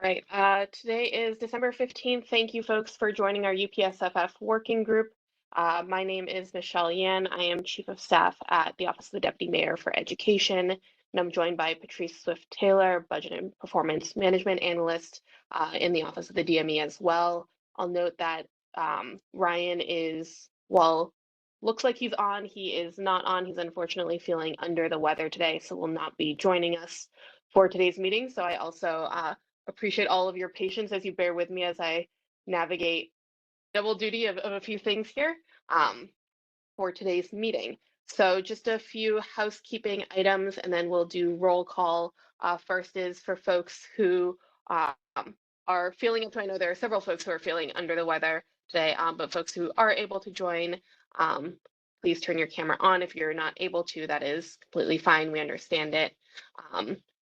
Right. Today is December 15th. Thank you folks for joining our UPSFF Working Group. My name is Michelle Yan. I am Chief of Staff at the Office of the Deputy Mayor for Education, and I'm joined by Patrice Swift-Taylor, Budget and Performance Management Analyst in the Office of the DME as well. I'll note that Ryan is, well, looks like he's on. He is not on. He's unfortunately feeling under the weather today, so will not be joining us for today's meeting. So I also appreciate all of your patience as you bear with me as I navigate double duty of a few things here for today's meeting. So just a few housekeeping items and then we'll do roll call. First is for folks who are feeling it. So I know there are several folks who are feeling under the weather today, but folks who are able to join, please turn your camera on. If you're not able to, that is completely fine. We understand it.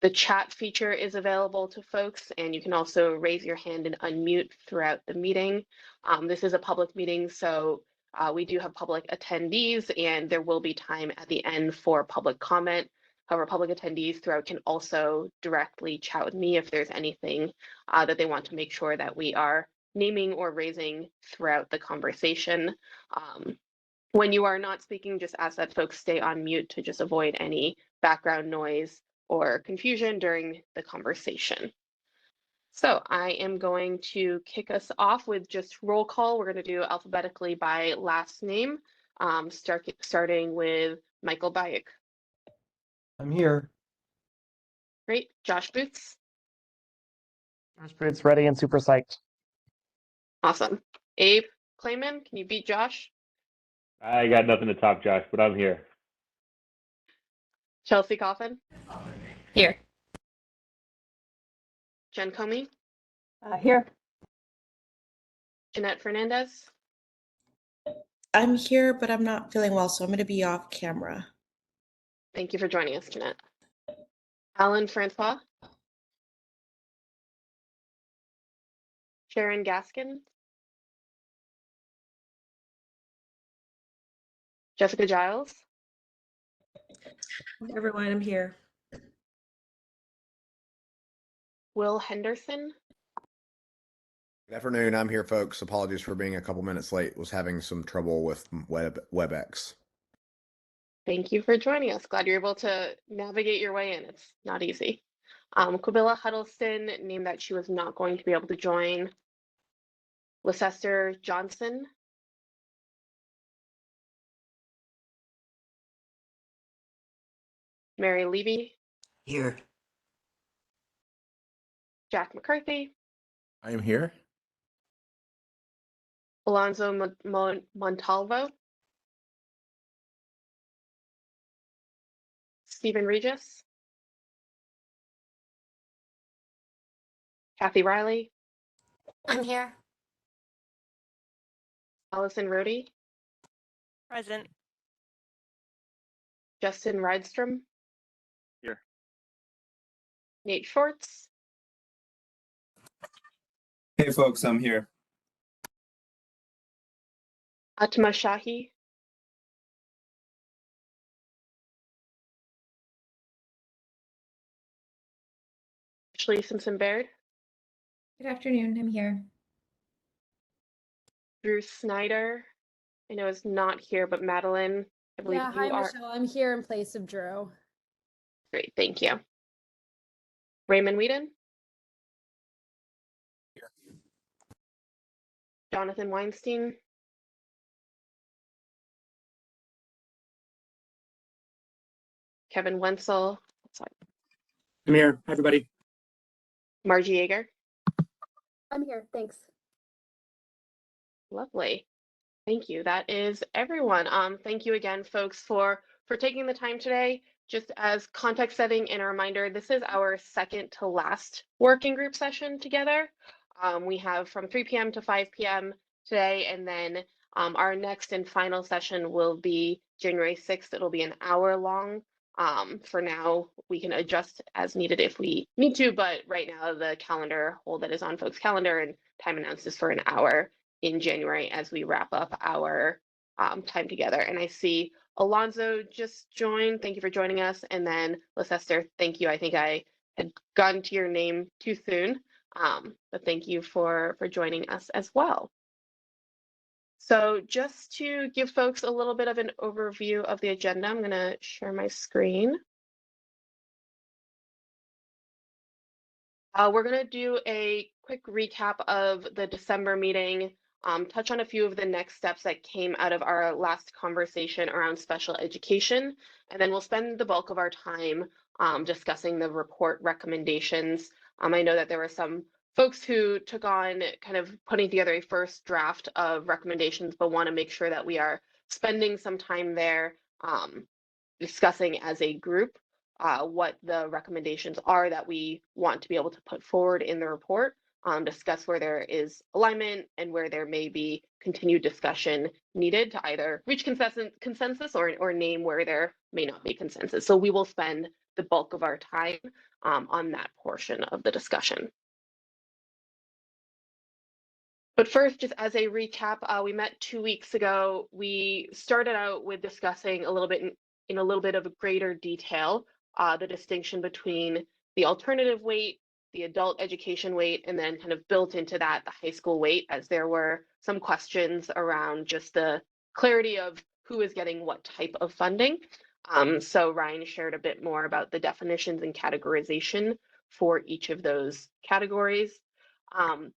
The chat feature is available to folks, and you can also raise your hand and unmute throughout the meeting. This is a public meeting, so we do have public attendees, and there will be time at the end for public comment. However, public attendees throughout can also directly chat with me if there's anything that they want to make sure that we are naming or raising throughout the conversation. When you are not speaking, just ask that folks stay on mute to just avoid any background noise or confusion during the conversation. So I am going to kick us off with just roll call. We're going to do alphabetically by last name, starting with Michael Bayek. I'm here. Great. Josh Boots. Josh Boots, ready and super psyched. Awesome. Abe Clayman, can you beat Josh? I got nothing to top Josh, but I'm here. Chelsea Coffin. Here. Jen Comey. Here. Jeanette Fernandez. I'm here, but I'm not feeling well, so I'm going to be off camera. Thank you for joining us, Jeanette. Alan Francois. Sharon Gaskin. Jessica Giles. Hey everyone, I'm here. Will Henderson. Good afternoon. I'm here, folks. Apologies for being a couple minutes late. Was having some trouble with WebEx. Thank you for joining us. Glad you're able to navigate your way in. It's not easy. Quabilla Huddleston named that she was not going to be able to join. Leicester Johnson. Mary Levy. Here. Jack McCarthy. I am here. Alonzo Montalvo. Stephen Regis. Kathy Riley. I'm here. Allison Rohde. Present. Justin Rydstrom. Here. Nate Schwartz. Hey folks, I'm here. Atma Shahi. Ashley Simpson Baird. Good afternoon, I'm here. Drew Snyder. I know is not here, but Madeline, I believe Yeah, you hi are. Michelle, I'm here in place of Drew. Great, thank you. Raymond Whedon. Here. Jonathan Weinstein. Kevin Wenzel. Sorry. I'm here. Hi, everybody. Margie Yeager. I'm here, thanks. Lovely. Thank you. That is everyone. Thank you again, folks, for taking the time today. Just as context setting and a reminder, this is our second to last working group session together. We have from 3 p.m. to 5 p.m. today, and then our next and final session will be January 6th. It'll be an hour long. For now, we can adjust as needed if we need to, but right now the calendar hold that is on folks' calendar and time announced is for an hour in January as we wrap up our time together. And I see Alonzo just joined. Thank you for joining us. And then Leicester, thank you. I think I had gotten to your name too soon. But thank you for joining us as well. So just to give folks a little bit of an overview of the agenda, I'm going to share my screen. We're going to do a quick recap of the December meeting, touch on a few of the next steps that came out of our last conversation around special education, and then we'll spend the bulk of our time discussing the report recommendations. I know that there were some folks who took on kind of putting together a first draft of recommendations, but want to make sure that we are spending some time there discussing as a group what the recommendations are that we want to be able to put forward in the report, discuss where there is alignment and where there may be continued discussion needed to either reach consensus or name where there may not be consensus. So we will spend the bulk of our time on that portion of the discussion. But first, just as a recap, we met 2 weeks ago. We started out with discussing a little bit in a little bit of greater detail the distinction between the alternative weight, the adult education weight, and then kind of built into that the high school weight, as there were some questions around just the clarity of who is getting what type of funding. So Ryan shared a bit more about the definitions and categorization for each of those categories.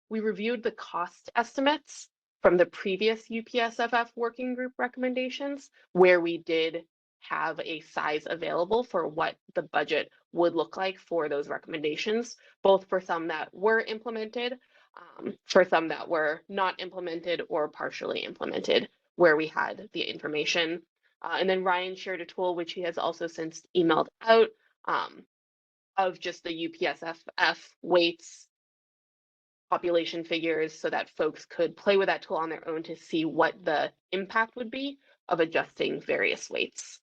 We reviewed the cost estimates from the previous UPSFF working group recommendations, where we did have a size available for what the budget would look like for those recommendations, both for some that were implemented, for some that were not implemented or partially implemented, where we had the information. And then Ryan shared a tool, which he has also since emailed out, of just the UPSFF weights, population figures, so that folks could play with that tool on their own to see what the impact would be of adjusting various weights.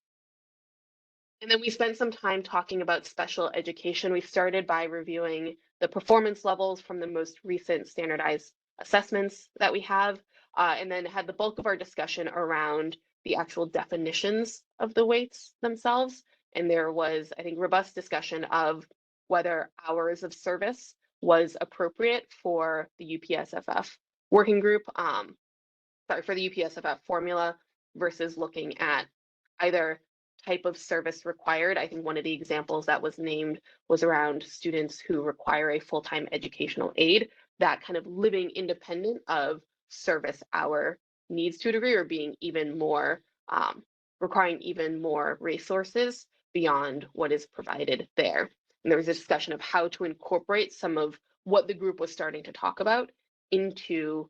And then we spent some time talking about special education. We started by reviewing the performance levels from the most recent standardized assessments that we have, and then had the bulk of our discussion around the actual definitions of the weights themselves. And there was, I think, robust discussion of whether hours of service was appropriate for the UPSFF working group, for the UPSFF formula, versus looking at either type of service required. I think one of the examples that was named was around students who require a full-time educational aid, that kind of living independent of service hour needs to a degree, or being even more, requiring even more resources beyond what is provided there. And there was a discussion of how to incorporate some of what the group was starting to talk about into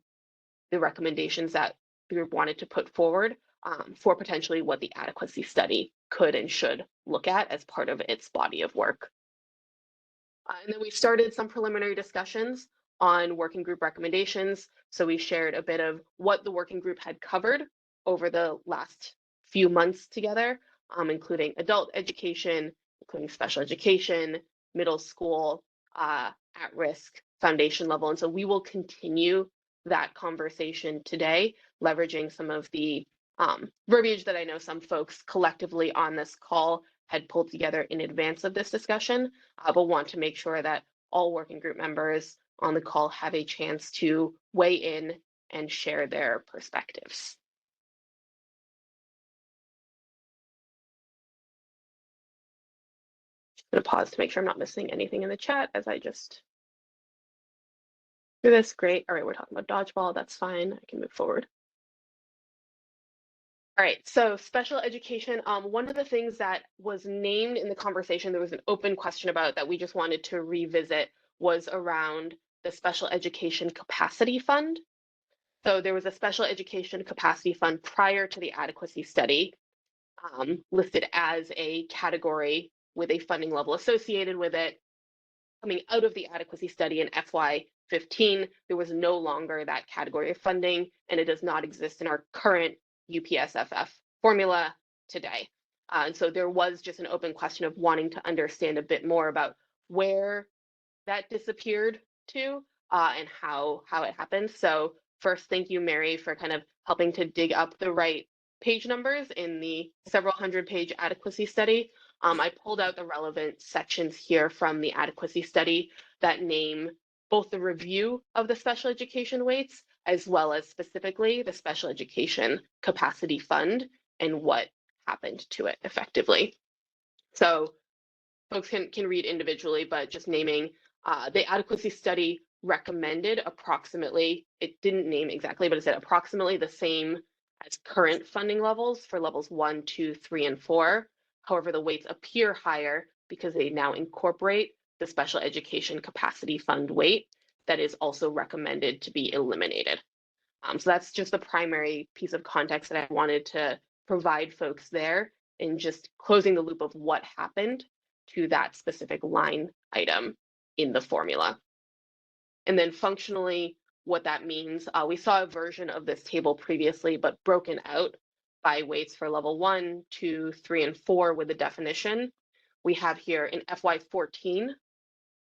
the recommendations that the group wanted to put forward for potentially what the adequacy study could and should look at as part of its body of work. And then we started some preliminary discussions on working group recommendations. So we shared a bit of what the working group had covered over the last few months together, including adult education, including special education, middle school, at-risk, foundation level. And so we will continue that conversation today, leveraging some of the verbiage that I know some folks collectively on this call had pulled together in advance of this discussion, but want to make sure that all working group members on the call have a chance to weigh in and share their perspectives. Just going to pause to make sure I'm not missing anything in the chat as I just do this. Great. All right, we're talking about dodgeball. That's fine. I can move forward. All right, so special education, one of the things that was named in the conversation, there was an open question about that we just wanted to revisit, was around the special education capacity fund. So there was a special education capacity fund prior to the adequacy study, listed as a category with a funding level associated with it. Coming out of the adequacy study in FY15, there was no longer that category of funding, and it does not exist in our current UPSFF formula today. And so there was just an open question of wanting to understand a bit more about where that disappeared to and how it happened. So first, thank you, Mary, for kind of helping to dig up the right page numbers in the several hundred page adequacy study. I pulled out the relevant sections here from the adequacy study that name both the review of the special education weights as well as specifically the special education capacity fund and what happened to it effectively. So folks can read individually, but just naming the adequacy study recommended approximately, it didn't name exactly, but it said approximately the same as current funding levels for levels 1, 2, 3, and 4. However, the weights appear higher because they now incorporate the special education capacity fund weight that is also recommended to be eliminated. So that's just the primary piece of context that I wanted to provide folks there, in just closing the loop of what happened to that specific line item in the formula. And then functionally, what that means, we saw a version of this table previously, but broken out by weights for level 1, 2, 3, and 4 with the definition. We have here in FY14,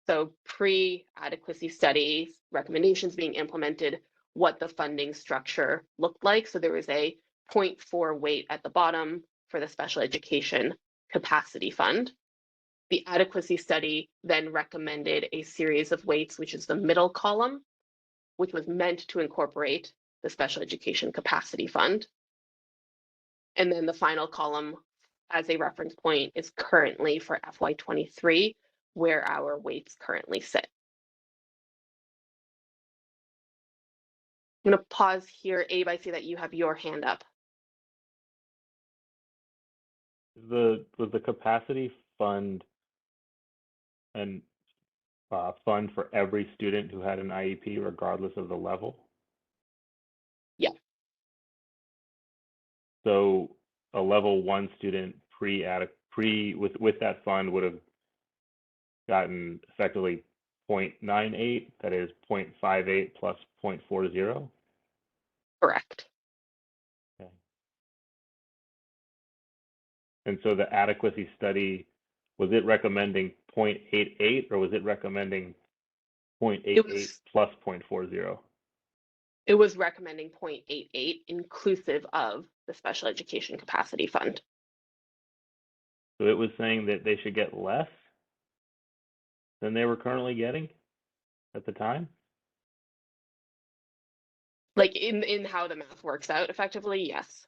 so pre-adequacy studies, recommendations being implemented, what the funding structure looked like. So there was a 0.4 weight at the bottom for the special education capacity fund. The adequacy study then recommended a series of weights, which is the middle column, which was meant to incorporate the special education capacity fund. And then the final column as a reference point is currently for FY23, where our weights currently sit. I'm going to pause here. Abe, I see that you have your hand up. Was the capacity fund and fund for every student who had an IEP, regardless of the level? Yeah. So a level 1 student with that fund would have gotten effectively 0.98, that is 0.58 plus 0.40. Correct. Okay. And so the adequacy study, was it recommending 0.88 or was it recommending 0.88 plus 0.40? It was recommending 0.88 inclusive of the special education capacity fund. So it was saying that they should get less than they were currently getting at the time? Like in how the math works out effectively, yes.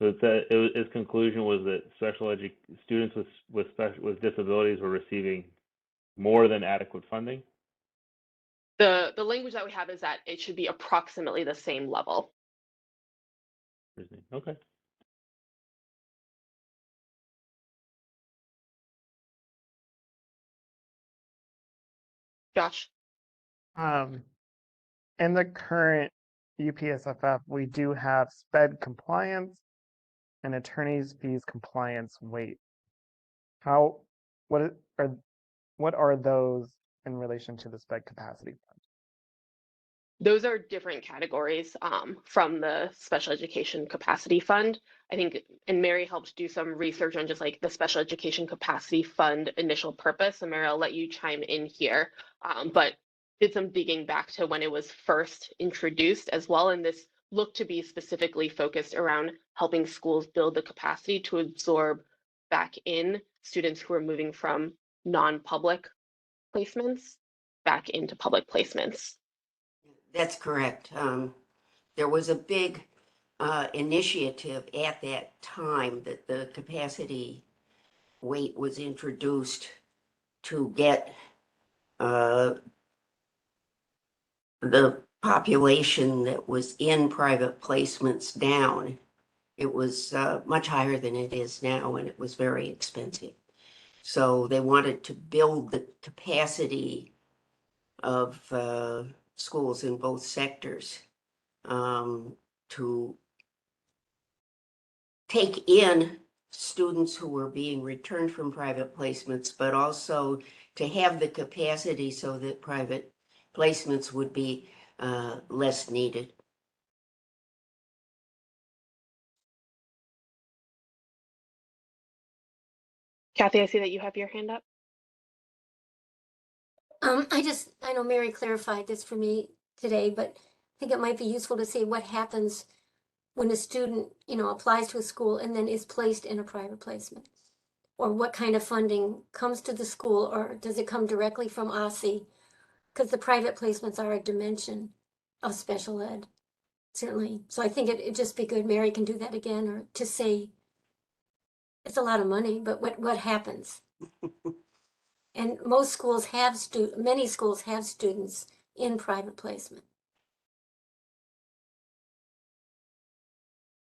So his conclusion was that students with disabilities were receiving more than adequate funding? The language that we have is that it should be approximately the same level. Okay. Josh? In the current UPSFF, we do have SPED compliance and attorney's fees compliance weight. What are those in relation to the SPED capacity fund? Those are different categories from the special education capacity fund. I think, and Mary helped do some research on just like the special education capacity fund initial purpose. And Mary, I'll let you chime in here, but did some digging back to when it was first introduced as well. And this looked to be specifically focused around helping schools build the capacity to absorb back in students who are moving from non-public placements back into public placements. That's correct. There was a big initiative at that time that the capacity weight was introduced to get the population that was in private placements down. It was much higher than it is now, and it was very expensive. So they wanted to build the capacity of schools in both sectors to take in students who were being returned from private placements, but also to have the capacity so that private placements would be less needed. Kathy, I see that you have your hand up. I know Mary clarified this for me today, but I think it might be useful to say what happens when a student, applies to a school and then is placed in a private placement. or what kind of funding comes to the school, or does it come directly from OSSI? Because the private placements are a dimension of special ed, certainly. So I think it'd just be good, Mary can do that again, or to say, it's a lot of money, but what happens? And most schools have many schools have students in private placement.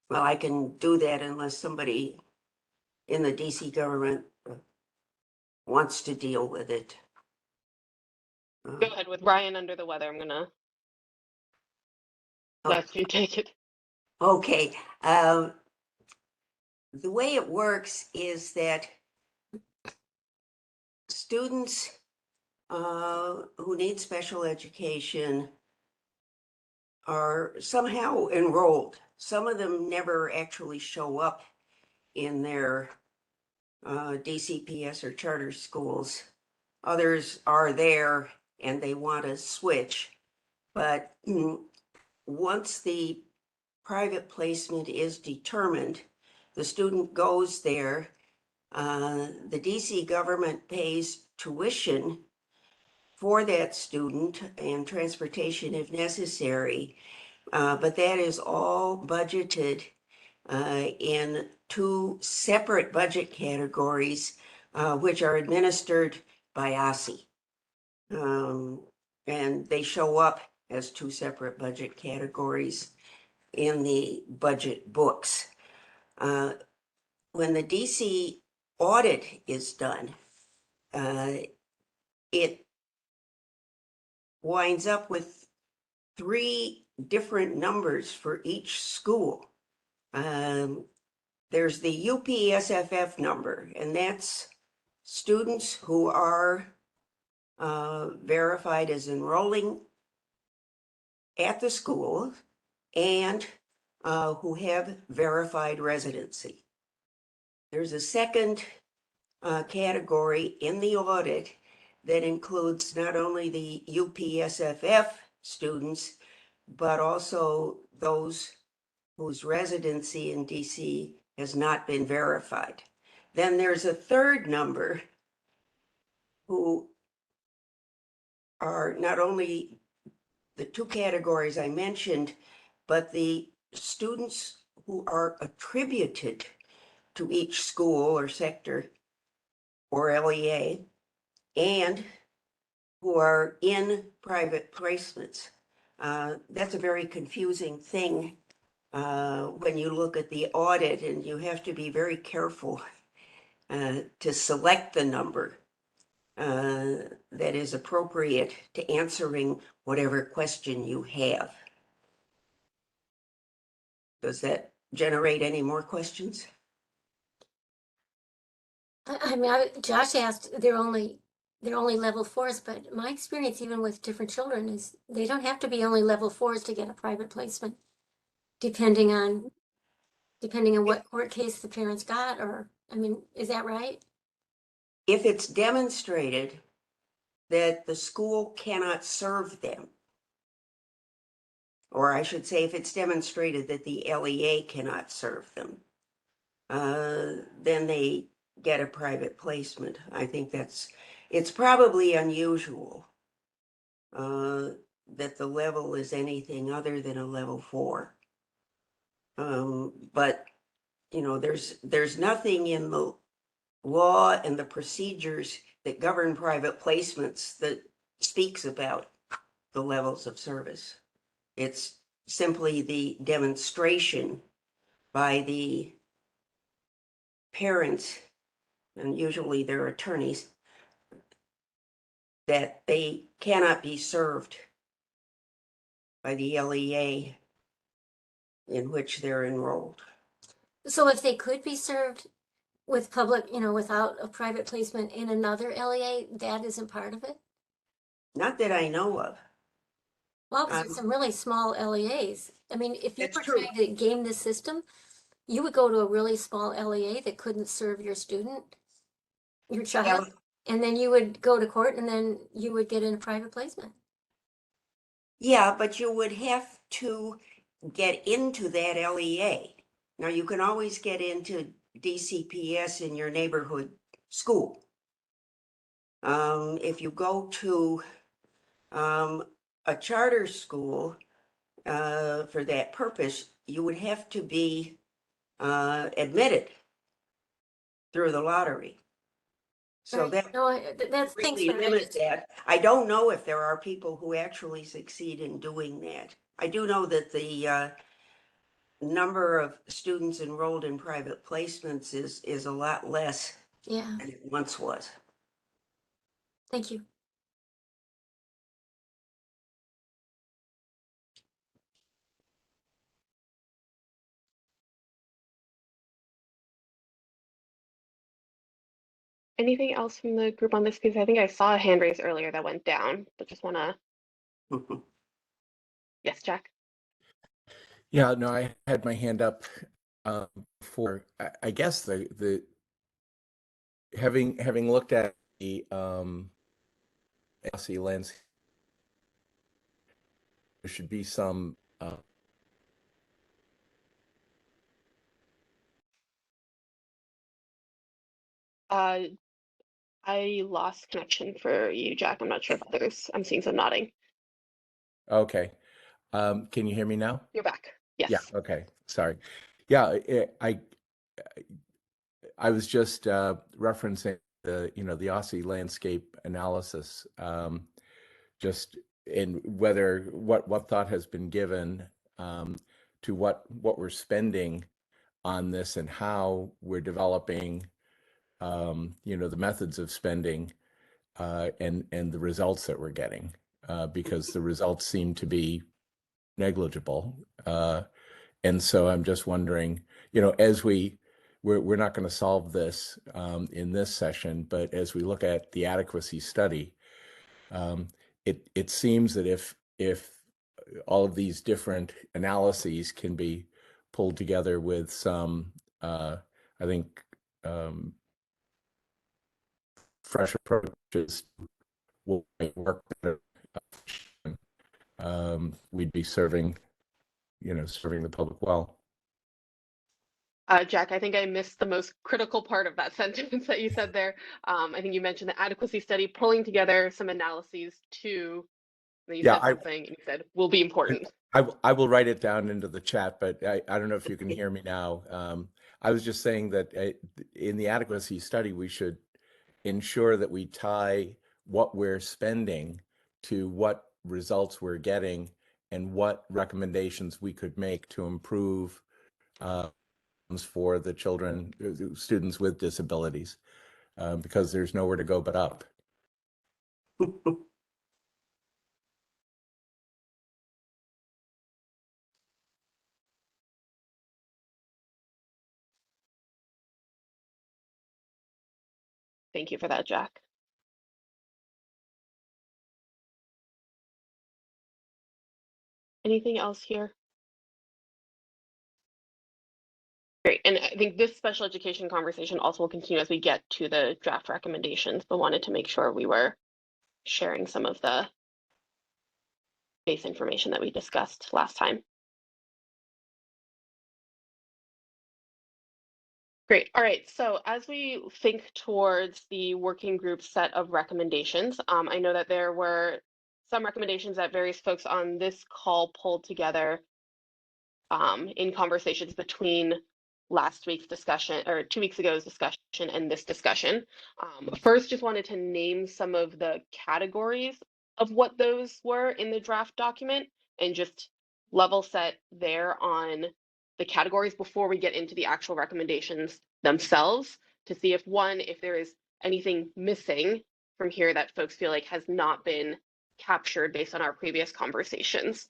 Well, I can do that unless somebody in the DC government wants to deal with it. Go ahead with Ryan under the weather. I'm gonna let you take it. Okay. The way it works is that students who need special education are somehow enrolled. Some of them never actually show up in their DCPS or charter schools. Others are there and they want to switch. But once the private placement is determined, the student goes there. The DC government pays tuition for that student and transportation if necessary. But that is all budgeted in two separate budget categories, which are administered by OSSI. And they show up as two separate budget categories in the budget books. When the DC audit is done, it winds up with three different numbers for each school. There's the UPSFF number, and that's students who are verified as enrolling at the school and who have verified residency. There's a second category in the audit that includes not only the UPSFF students, but also those whose residency in DC has not been verified. Then there's a third number who are not only the two categories I mentioned, but the students who are attributed to each school or sector or LEA and who are in private placements. That's a very confusing thing when you look at the audit, and you have to be very careful to select the number that is appropriate to answering whatever question you have. Does that generate any more questions? I mean, Josh asked, they're only level 4s, but my experience even with different children is they don't have to be only level 4s to get a private placement, depending on what court case the parents got, or, I mean, is that right? If it's demonstrated that the school cannot serve them, or I should say, if it's demonstrated that the LEA cannot serve them, then they get a private placement. I think it's probably unusual that the level is anything other than a level 4. But there's nothing in the law and the procedures that govern private placements that speaks about the levels of service. It's simply the demonstration by the parents, and usually their attorneys, that they cannot be served by the LEA in which they're enrolled. So if they could be served with public, without a private placement in another LEA, that isn't part of it? Not that I know of. Well, because there's some really small LEAs. I mean, if you That's were true. trying to game the system, you would go to a really small LEA that couldn't serve your student, your child, and then you would go to court, and then you would get in a private placement. Yeah, but you would have to get into that LEA. Now, you can always get into DCPS in your neighborhood school. If you go to a charter school for that purpose, you would have to be admitted through the lottery. So Right. that No, that's, thanks really for limits that. I don't know if there are people who actually succeed in doing that. I do know that the number of students enrolled in private placements is a lot less Yeah, than it once was. thank you. Anything else from the group on this? Because I think I saw a hand raise earlier that went down, but just want to. Yes, Jack. Yeah, no, I had my hand up before. I guess the having looked at the LC lens, there should be some I lost connection for you, Jack. I'm not sure if others. I'm seeing some nodding. okay. Can you hear me now? You're back. Yes. Yeah, okay. Sorry. Yeah, I was just referencing the the Aussie landscape analysis, just in whether what thought has been given to what we're spending on this and how we're developing the methods of spending and the results that we're getting, because the results seem to be negligible. And so I'm just wondering, as we're not going to solve this in this session, but as we look at the adequacy study, it seems that if all of these different analyses can be pulled together with some, I think, fresh approaches will work better. We'd be serving the public well. Jack, I think I missed the most critical part of that sentence that you said there. I think you mentioned the adequacy study pulling together some analyses to. Then you said something, and you said will be important. I will write it down into the chat, but I don't know if you can hear me now. I was just saying that in the adequacy study, we should ensure that we tie what we're spending to what results we're getting and what recommendations we could make to improve for the children, students with disabilities, because there's nowhere to go but up. Thank you for that, Jack. Anything else here? Great, and I think this special education conversation also will continue as we get to the draft recommendations, but wanted to make sure we were sharing some of the base information that we discussed last time. Great. All right. So as we think towards the working group set of recommendations, I know that there were some recommendations that various folks on this call pulled together in conversations between last week's discussion or 2 weeks ago's discussion and this discussion. First, just wanted to name some of the categories of what those were in the draft document and just level set there on the categories before we get into the actual recommendations themselves to see if there is anything missing from here that folks feel like has not been captured based on our previous conversations.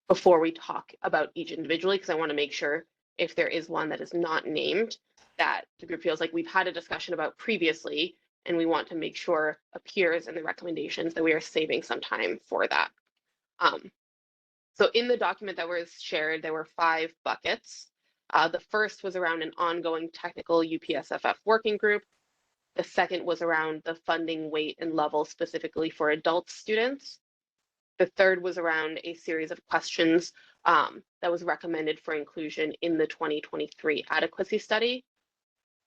Before we talk about each individually, because I want to make sure if there is one that is not named that the group feels like we've had a discussion about previously, and we want to make sure appears in the recommendations that we are saving some time for that. So in the document that was shared, there were 5 buckets. The first was around an ongoing technical UPSFF working group. The second was around the funding weight and level specifically for adult students. The third was around a series of questions that was recommended for inclusion in the 2023 adequacy study.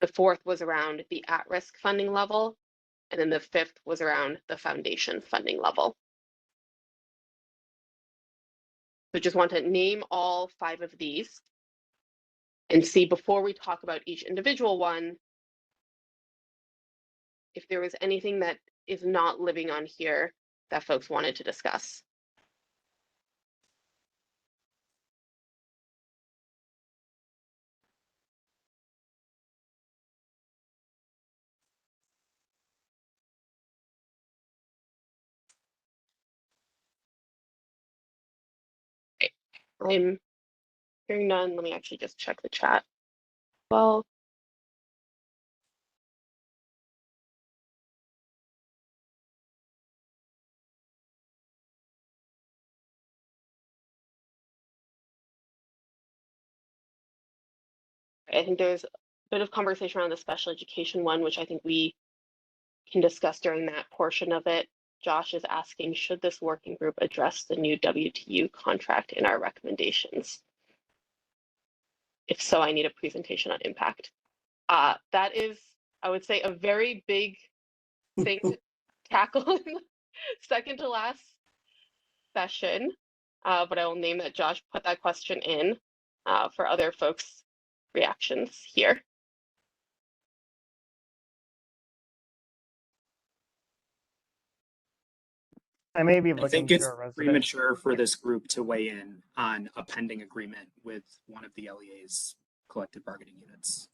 The fourth was around the at-risk funding level. And then the fifth was around the foundation funding level. So just want to name all 5 of these and see, before we talk about each individual one, if there was anything that is not living on here that folks wanted to discuss. Okay. I'm hearing none. Let me actually just check the chat. Well, I think there's a bit of conversation around the special education one, which I think we can discuss during that portion of it. Josh is asking, should this working group address the new WTU contract in our recommendations? If so, I need a presentation on impact. That is, I would say, a very big thing to tackle in the second to last session, but I will name that Josh put that question in for other folks' reactions here. I may be I looking think to it's a resident. premature for this group to weigh in on a pending agreement with one of the LEA's collective bargaining units.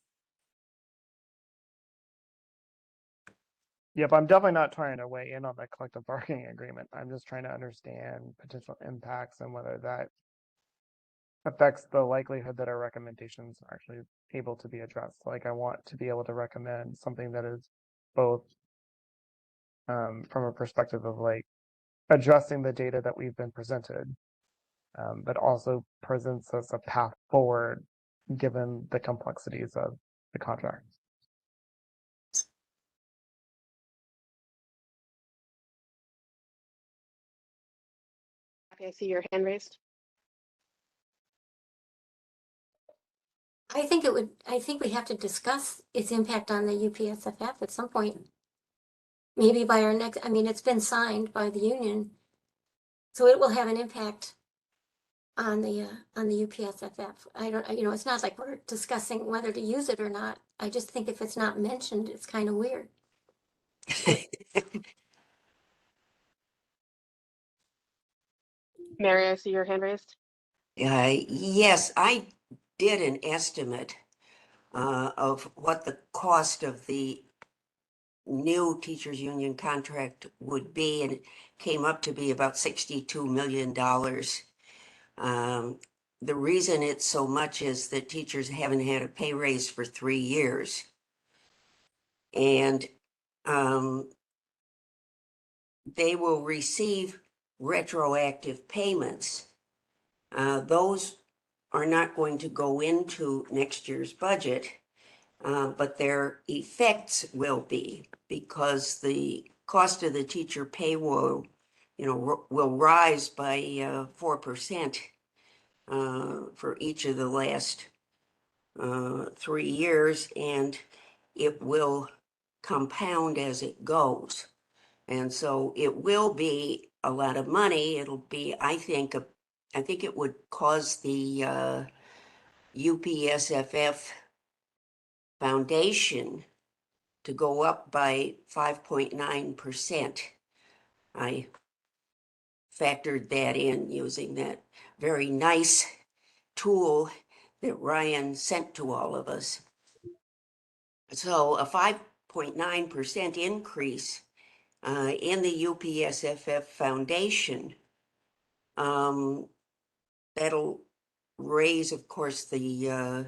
Yep, I'm definitely not trying to weigh in on the collective bargaining agreement. I'm just trying to understand potential impacts and whether that affects the likelihood that our recommendations are actually able to be addressed. Like, I want to be able to recommend something that is both from a perspective of like addressing the data that we've been presented, but also presents us a path forward given the complexities of the contract. Okay, I see your hand raised. I think we have to discuss its impact on the UPSFF at some point. Maybe by our next, I mean, it's been signed by the union, so it will have an impact on the UPSFF. I don't, it's not like we're discussing whether to use it or not. I just think if it's not mentioned, it's kind of weird. Mary, I see your hand raised. Yes, I did an estimate of what the cost of the new teachers union contract would be, and it came up to be about $62 million. The reason it's so much is that teachers haven't had a pay raise for 3 years. And they will receive retroactive payments. Those are not going to go into next year's budget, but their effects will be, because the cost of the teacher pay will rise by 4% for each of the last 3 years, and it will compound as it goes. And so it will be a lot of money. It'll be, I think it would cause the UPSFF Foundation to go up by 5.9%. I factored that in using that very nice tool that Ryan sent to all of us. So a 5.9% increase in the UPSFF Foundation, that'll raise, of course, the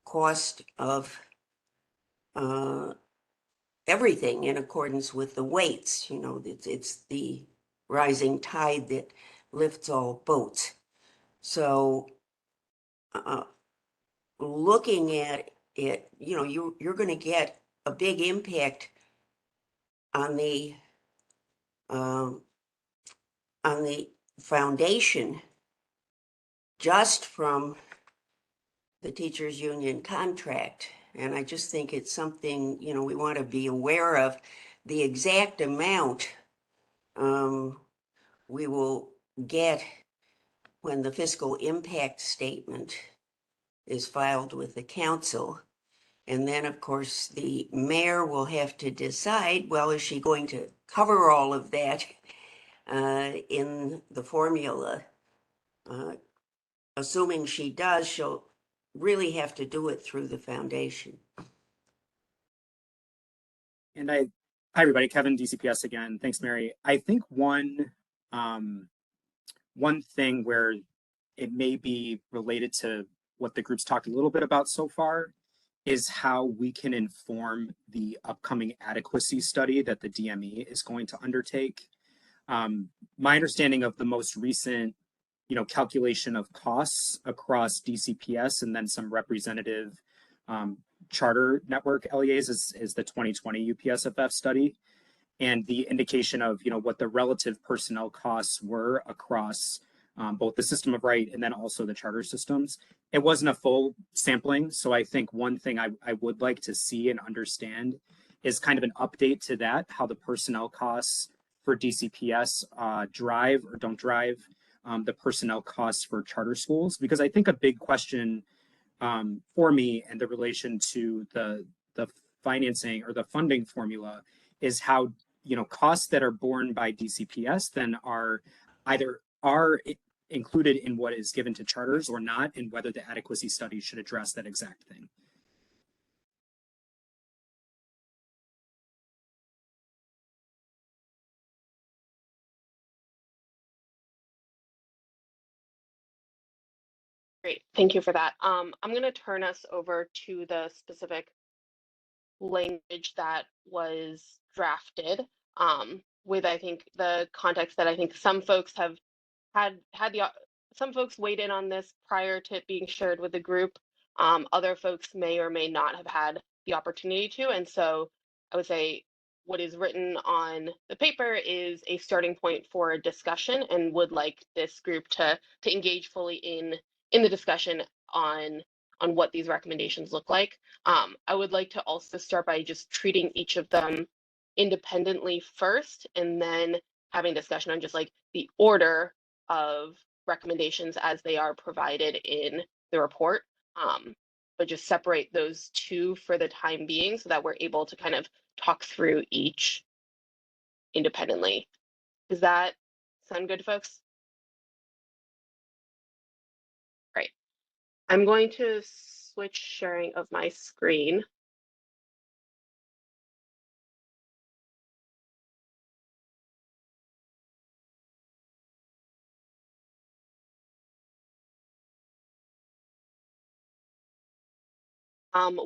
cost of everything in accordance with the weights. It's the rising tide that lifts all boats. So looking at it, you're going to get a big impact on the foundation just from the teachers union contract. And I just think it's something, you know, we want to be aware of. The exact amount we will get when the fiscal impact statement is filed with the council. And then, of course, the mayor will have to decide, well, is she going to cover all of that in the formula? Assuming she does, she'll really have to do it through the foundation. And hi everybody, Kevin, DCPS again. Thanks, Mary. I think one thing where it may be related to what the group's talked a little bit about so far is how we can inform the upcoming adequacy study that the DME is going to undertake. My understanding of the most recent, calculation of costs across DCPS and then some representative charter network LEAs is the 2020 UPSFF study, and the indication of what the relative personnel costs were across both the system of right and then also the charter systems. It wasn't a full sampling, so I think one thing I would like to see and understand is kind of an update to that, how the personnel costs for DCPS drive or don't drive the personnel costs for charter schools, because I think a big question for me and the relation to the financing or the funding formula is how costs that are borne by DCPS then are either included in what is given to charters or not, and whether the adequacy study should address that exact thing. Great, thank you for that. I'm going to turn us over to the specific language that was drafted with, I think, the context that I think some folks have some folks weighed in on this prior to it being shared with the group. Other folks may or may not have had the opportunity to, and so I would say what is written on the paper is a starting point for a discussion, and would like this group to engage fully in the discussion on what these recommendations look like. I would like to also start by just treating each of them independently first, and then having discussion on just like the order of recommendations as they are provided in the report. But just separate those two for the time being so that we're able to kind of talk through each independently. Does that sound good, folks? Great. I'm going to switch sharing of my screen.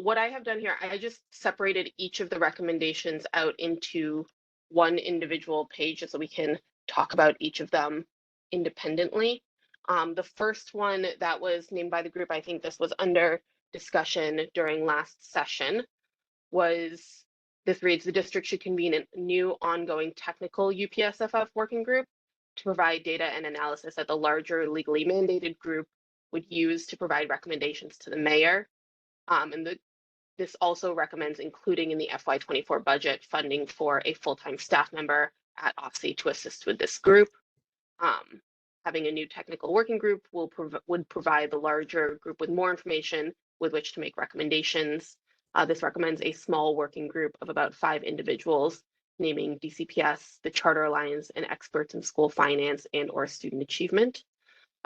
What I have done here, I just separated each of the recommendations out into one individual page so we can talk about each of them independently. The first one that was named by the group, I think this was under discussion during last session, this reads: the district should convene a new ongoing technical UPSFF working group to provide data and analysis that the larger legally mandated group would use to provide recommendations to the mayor. This also recommends including in the FY24 budget funding for a full-time staff member at OFSI to assist with this group. Having a new technical working group would provide the larger group with more information with which to make recommendations. This recommends a small working group of about 5 individuals, naming DCPS, the Charter Alliance, and experts in school finance and/or student achievement,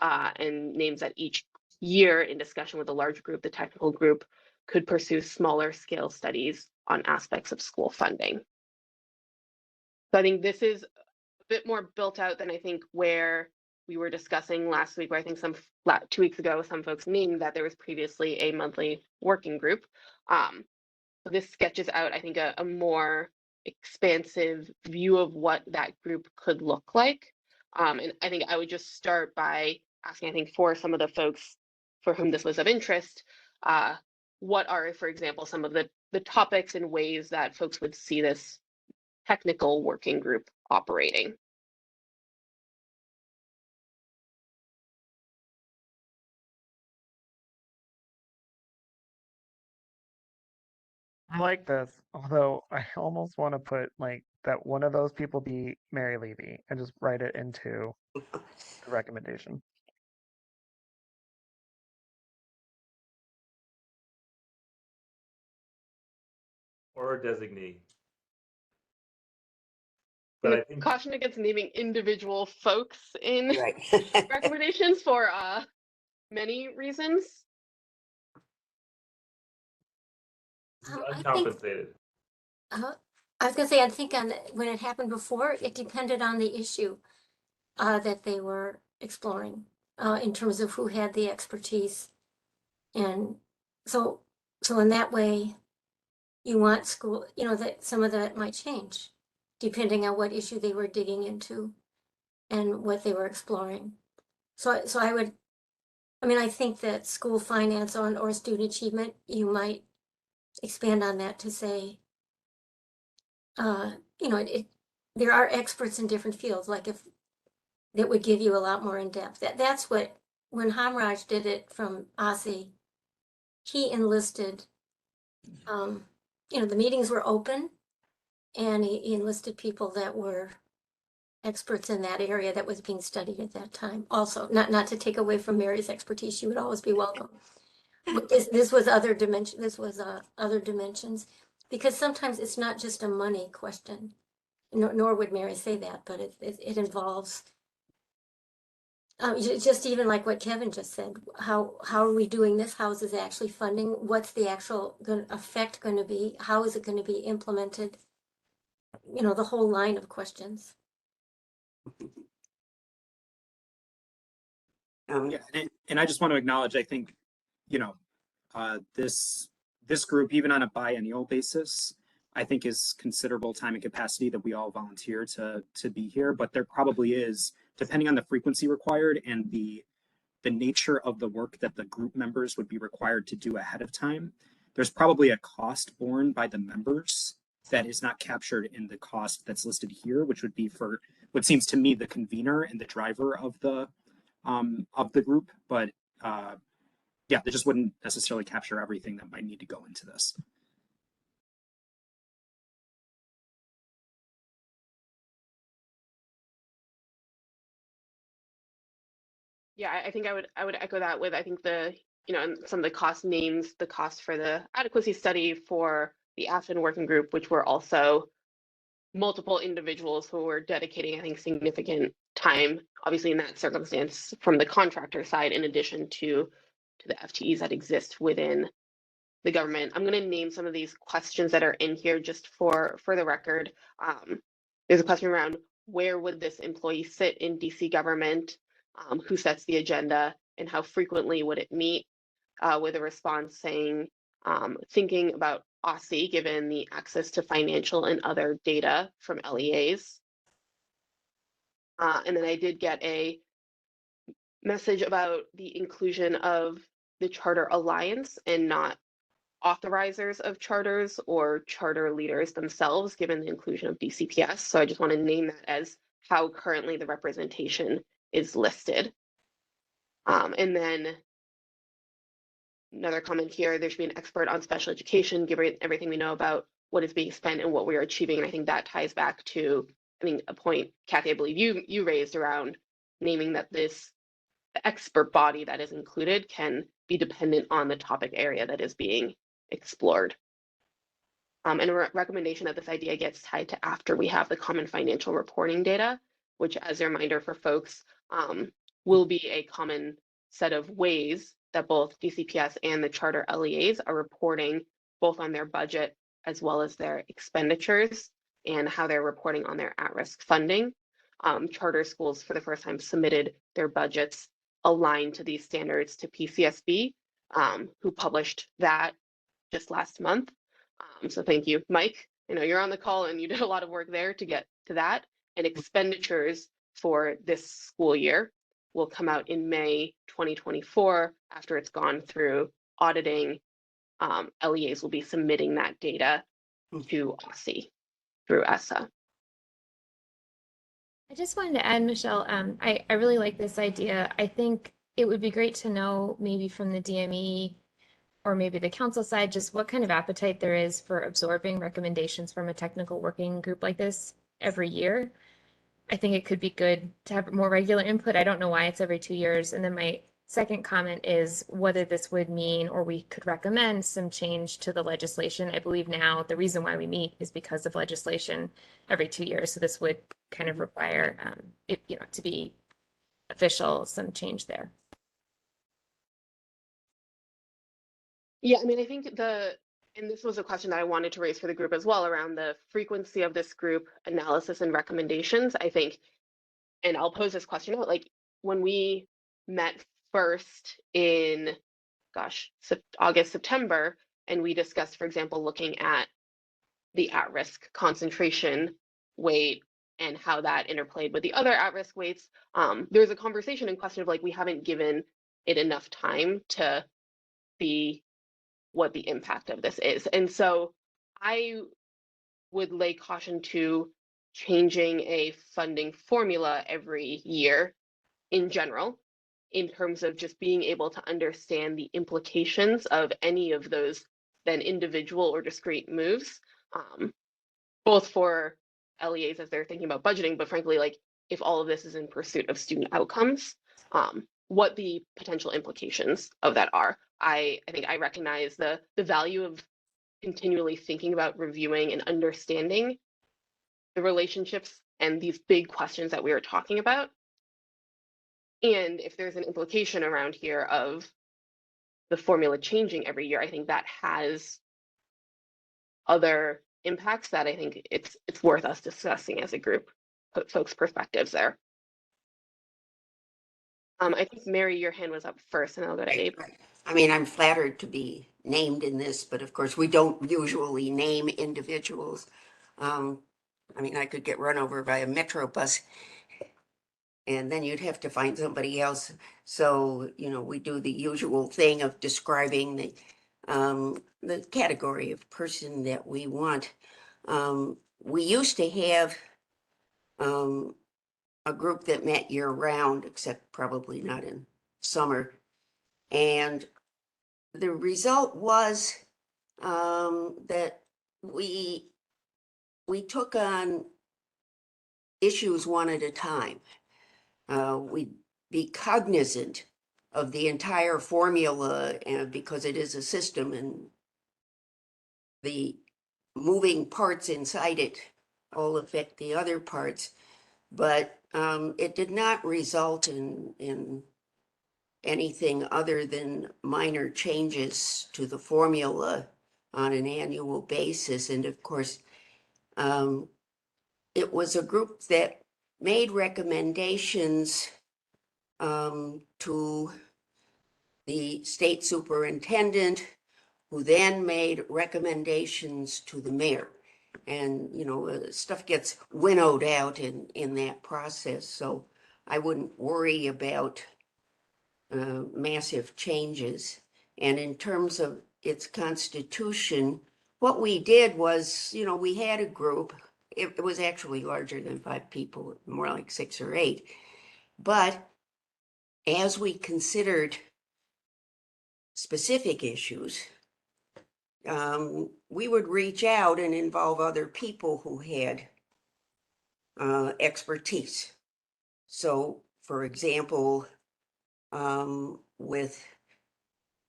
and names that each year, in discussion with a large group, the technical group could pursue smaller scale studies on aspects of school funding. So I think this is a bit more built out than I think where we were discussing last week, where I think 2 weeks ago, some folks named that there was previously a monthly working group. So this sketches out, I think, a more expansive view of what that group could look like. And I think I would just start by asking, I think, for some of the folks for whom this was of interest, what are, for example, some of the topics and ways that folks would see this technical working group operating? I like this, although I almost want to put like that one of those people be Mary Levy and just write it into the recommendation. Or a designee. I'm But I gonna think caution against naming individual folks in Right. recommendations for many reasons. I think, uncompensated. I was gonna say, I think when it happened before, it depended on the issue that they were exploring in terms of who had the expertise. And so in that way, you want school, that some of that might change depending on what issue they were digging into and what they were exploring. So I think that school finance or student achievement, you might expand on that to say, there are experts in different fields, like if that would give you a lot more in depth. That's what, when Hamraj did it from OSSI, he enlisted, the meetings were open and he enlisted people that were experts in that area that was being studied at that time. Also, not to take away from Mary's expertise, she would always be welcome. But this was other dimension. This was other dimensions, because sometimes it's not just a money question. Nor would Mary say that, but it involves just even like what Kevin just said. How are we doing this? How is this actually funding? What's the actual effect going to be? How is it going to be implemented? The whole line of questions. Yeah, and I just want to acknowledge, I think, this group, even on a biennial basis, I think is considerable time and capacity that we all volunteer to be here. But there probably is, depending on the frequency required and the nature of the work that the group members would be required to do ahead of time, there's probably a cost borne by the members that is not captured in the cost that's listed here, which would be for what seems to me the convener and the driver of the group. But yeah, they just wouldn't necessarily capture everything that might need to go into this. Yeah, I think I would echo that with, I think and some of the cost names, the cost for the adequacy study for the Afton Working Group, which were also multiple individuals who were dedicating, I think, significant time, obviously in that circumstance, from the contractor side, in addition to the FTEs that exist within the government. I'm going to name some of these questions that are in here just for the record. There's a question around where would this employee sit in DC government, who sets the agenda, and how frequently would it meet, with a response saying, thinking about OSSI, given the access to financial and other data from LEAs. And then I did get a message about the inclusion of the Charter Alliance and not authorizers of charters or charter leaders themselves, given the inclusion of DCPS. So I just want to name that as how currently the representation is listed. And then another comment here, there should be an expert on special education, given everything we know about what is being spent and what we are achieving. And I think that ties back to, a point, Kathy, I believe you raised around naming that the expert body that is included can be dependent on the topic area that is being explored. And a recommendation that this idea gets tied to after we have the common financial reporting data, which, as a reminder for folks, will be a common set of ways that both DCPS and the charter LEAs are reporting both on their budget as well as their expenditures and how they're reporting on their at-risk funding. Charter schools, for the first time, submitted their budgets aligned to these standards to PCSB, who published that just last month. So thank you, Mike. I know you're on the call and you did a lot of work there to get to that. And expenditures for this school year will come out in May 2024 after it's gone through auditing. LEAs will be submitting that data to OSSI through ESSA. I just wanted to add, Michelle, I really like this idea. I think it would be great to know maybe from the DME or maybe the council side, just what kind of appetite there is for absorbing recommendations from a technical working group like this every year. I think it could be good to have more regular input. I don't know why it's every 2 years. And then my second comment is whether this would mean, or we could recommend some change to the legislation. I believe now the reason why we meet is because of legislation every 2 years. So this would kind of require it, to be official, some change there. Yeah, I mean, I think and this was a question that I wanted to raise for the group as well around the frequency of this group analysis and recommendations. I think, and I'll pose this question out, like when we met first in, August, September, and we discussed, for example, looking at the at-risk concentration weight and how that interplayed with the other at-risk weights, there's a conversation in question of like, we haven't given it enough time to see what the impact of this is. And so I would lay caution to changing a funding formula every year in general, in terms of just being able to understand the implications of any of those then individual or discrete moves, both for LEAs as they're thinking about budgeting, but frankly, like if all of this is in pursuit of student outcomes, what the potential implications of that are. I think I recognize the value of continually thinking about reviewing and understanding the relationships and these big questions that we are talking about. And if there's an implication around here of the formula changing every year, I think that has other impacts that I think it's worth us discussing as a group, put folks' perspectives there. I think Mary, your hand was up first, and I'll go to Abe. Right. I mean, I'm flattered to be named in this, but of course, we don't usually name individuals. I mean, I could get run over by a metro bus, and then you'd have to find somebody else. So, we do the usual thing of describing the category of person that we want. We used to have a group that met year round, except probably not in summer. And the result was that we took on issues one at a time. We'd be cognizant of the entire formula, and because it is a system and the moving parts inside it all affect the other parts, but it did not result in anything other than minor changes to the formula on an annual basis. And of course, it was a group that made recommendations to the state superintendent, who then made recommendations to the mayor. And, stuff gets winnowed out in that process. So I wouldn't worry about massive changes. And in terms of its constitution, what we did was, we had a group. It was actually larger than 5 people, more like 6 or 8. But as we considered specific issues, we would reach out and involve other people who had expertise. So, for example, with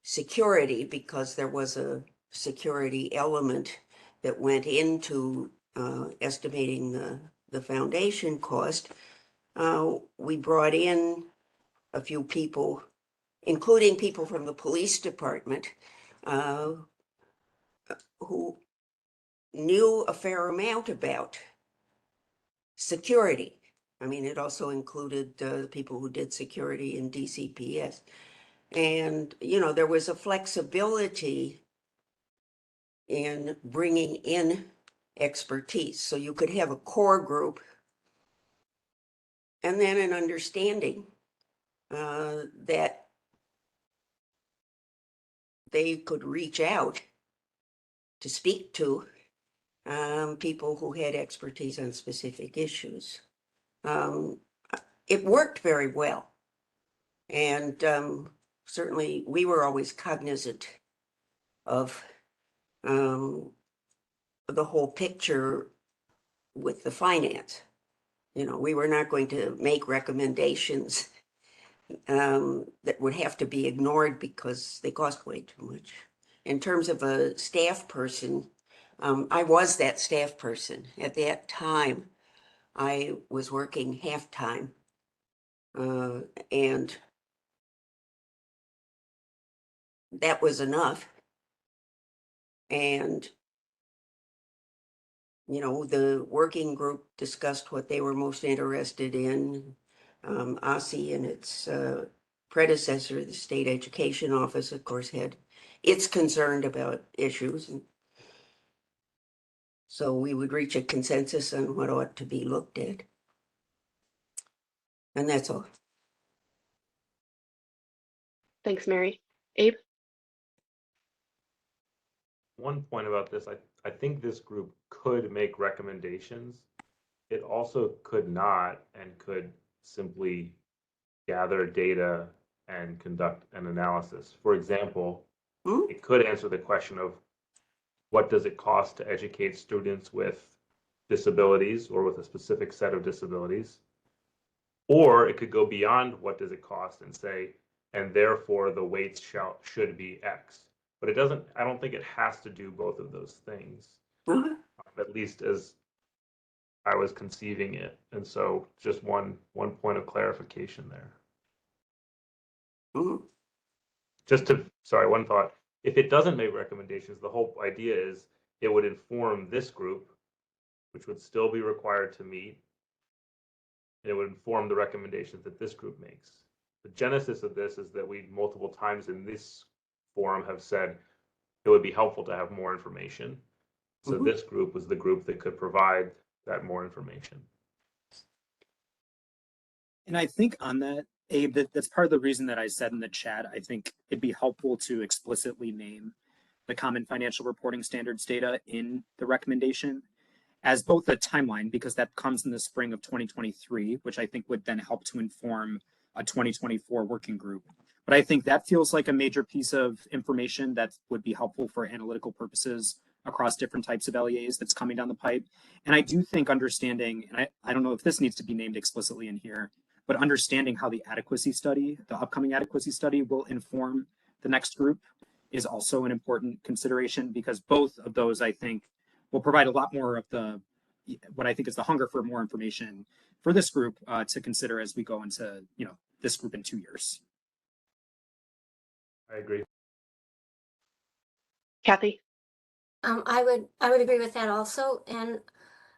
security, because there was a security element that went into estimating the foundation cost, we brought in a few people, including people from the police department, who knew a fair amount about security. I mean, it also included the people who did security in DCPS. And, there was a flexibility in bringing in expertise. So you could have a core group and then an understanding that they could reach out to speak to people who had expertise on specific issues. It worked very well. And certainly we were always cognizant of the whole picture with the finance. You know, we were not going to make recommendations that would have to be ignored because they cost way too much. In terms of a staff person, I was that staff person. At that time, I was working half-time. And that was enough. And, you know, the working group discussed what they were most interested in. OSSI and its predecessor, the State Education Office, of course, had its concerned about issues. And so we would reach a consensus on what ought to be looked at. And that's all. Thanks, Mary. Abe? One point about this, I think this group could make recommendations. It also could not and could simply gather data and conduct an analysis. For example, it could answer the question of what does it cost to educate students with disabilities or with a specific set of disabilities? Or it could go beyond what does it cost and say, and therefore the weights should be X. But it doesn't, I don't think it has to do both of those things, at least as I was conceiving it. And so just one point of clarification there. One thought. If it doesn't make recommendations, the whole idea is it would inform this group, which would still be required to meet. It would inform the recommendations that this group makes. The genesis of this is that we multiple times in this forum have said it would be helpful to have more information. So this group was the group that could provide that more information. And I think on that, Abe, that's part of the reason that I said in the chat, I think it'd be helpful to explicitly name the Common Financial Reporting Standards data in the recommendation as both a timeline, because that comes in the spring of 2023, which I think would then help to inform a 2024 working group. But I think that feels like a major piece of information that would be helpful for analytical purposes across different types of LEAs that's coming down the pipe. And I do think understanding, and I don't know if this needs to be named explicitly in here, but understanding how the adequacy study, the upcoming adequacy study, will inform the next group is also an important consideration, because both of those, I think, will provide a lot more of the, what I think is the hunger for more information for this group to consider as we go into, you know, this group in 2 years. I agree. Kathy? I would agree with that also. And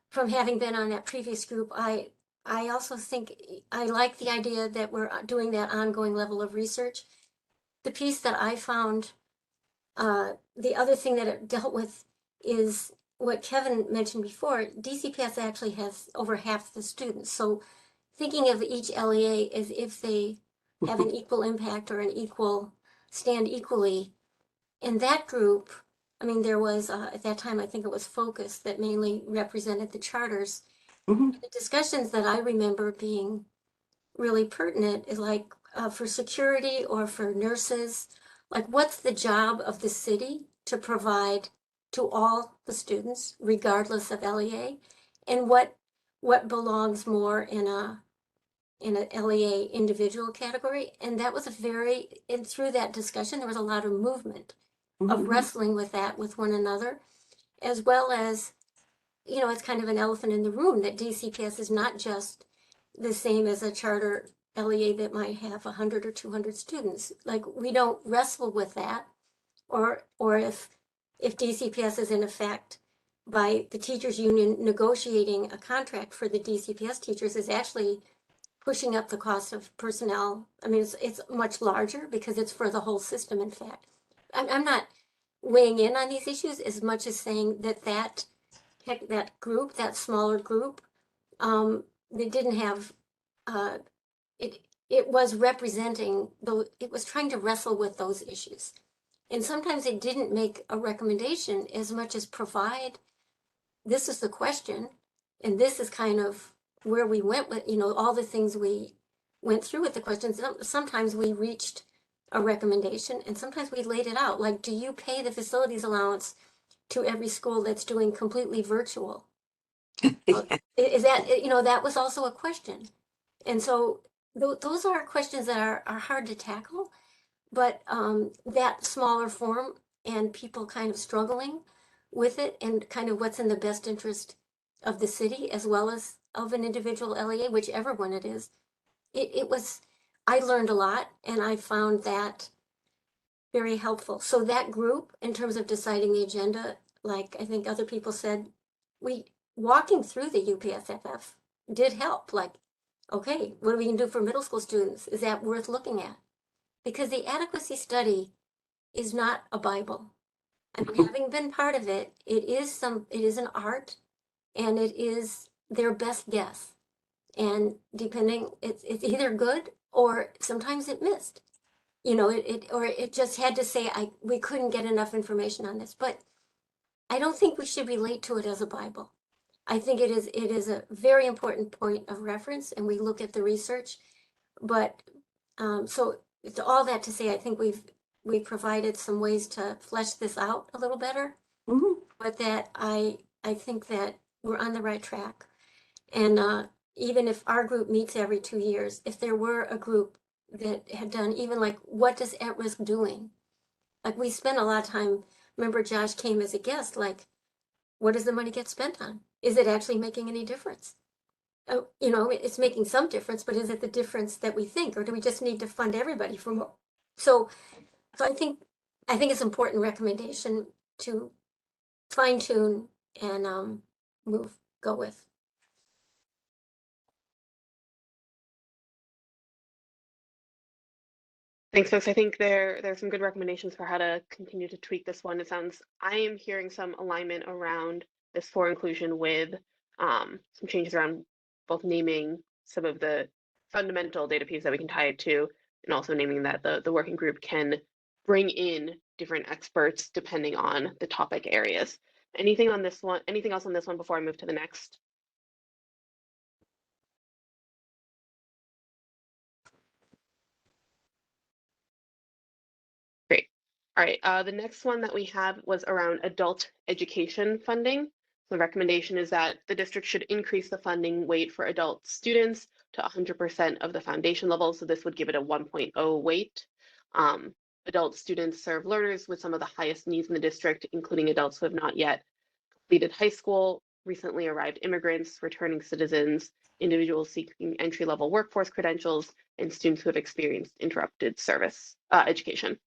from having been on that previous group, I also think I like the idea that we're doing that ongoing level of research. The piece that I found, the other thing that it dealt with is what Kevin mentioned before. DCPS actually has over half the students. So thinking of each LEA as if they have an equal impact or an equal, stand equally. In that group, I mean, there was, at that time, I think it was Focus that mainly represented the charters. The discussions that I remember being really pertinent is like for security or for nurses, like what's the job of the city to provide to all the students, regardless of LEA, and what belongs more in a LEA individual category. And that was and through that discussion, there was a lot of movement of wrestling with that with one another, as well as, you know, it's kind of an elephant in the room that DCPS is not just the same as a charter LEA that might have 100 or 200 students. Like, we don't wrestle with that, or if DCPS is in effect by the teachers union negotiating a contract for the DCPS teachers is actually pushing up the cost of personnel. I mean, it's much larger because it's for the whole system. In fact, I'm not weighing in on these issues as much as saying that group, that smaller group, they didn't have, it was representing, it was trying to wrestle with those issues. And sometimes it didn't make a recommendation as much as provide, this is the question, and this is kind of where we went with, you know, all the things we went through with the questions. Sometimes we reached a recommendation, and sometimes we laid it out, like, do you pay the facilities allowance to every school that's doing completely virtual? Is that, that was also a question. And so those are questions that are hard to tackle, but that smaller form and people kind of struggling with it and kind of what's in the best interest of the city as well as of an individual LEA, whichever one it is, it was, I learned a lot and I found that very helpful. So that group, in terms of deciding the agenda, like I think other people said, we walking through the UPSFF did help. Like, okay, what are we gonna do for middle school students? Is that worth looking at? Because the adequacy study is not a Bible. I mean, having been part of it, it is an art and it is their best guess. And depending, it's either good or sometimes it missed. It just had to say we couldn't get enough information on this. But I don't think we should relate to it as a Bible. I think it is a very important point of reference, and we look at the research. But so it's all that to say, I think we've provided some ways to flesh this out a little better. But that I think that we're on the right track. And even if our group meets every 2 years, if there were a group that had done even like what does at risk doing? Like we spent a lot of time. Remember, Josh came as a guest. Like, what does the money get spent on? Is it actually making any difference? Oh, it's making some difference, but is it the difference that we think, or do we just need to fund everybody for more? So I think it's an important recommendation to fine tune and go with. Thanks, folks. I think there are some good recommendations for how to continue to tweak this one. I am hearing some alignment around this for inclusion with some changes around both naming some of the fundamental data pieces that we can tie it to, and also naming that the working group can bring in different experts depending on the topic areas. Anything on this one? Anything else on this one before I move to the next? Great. All right. The next one that we have was around adult education funding. The recommendation is that the district should increase the funding weight for adult students to 100% of the foundation level. So this would give it a 1.0 weight. Adult students serve learners with some of the highest needs in the district, including adults who have not yet completed high school, recently arrived immigrants, returning citizens, individuals seeking entry-level workforce credentials, and students who have experienced interrupted service education.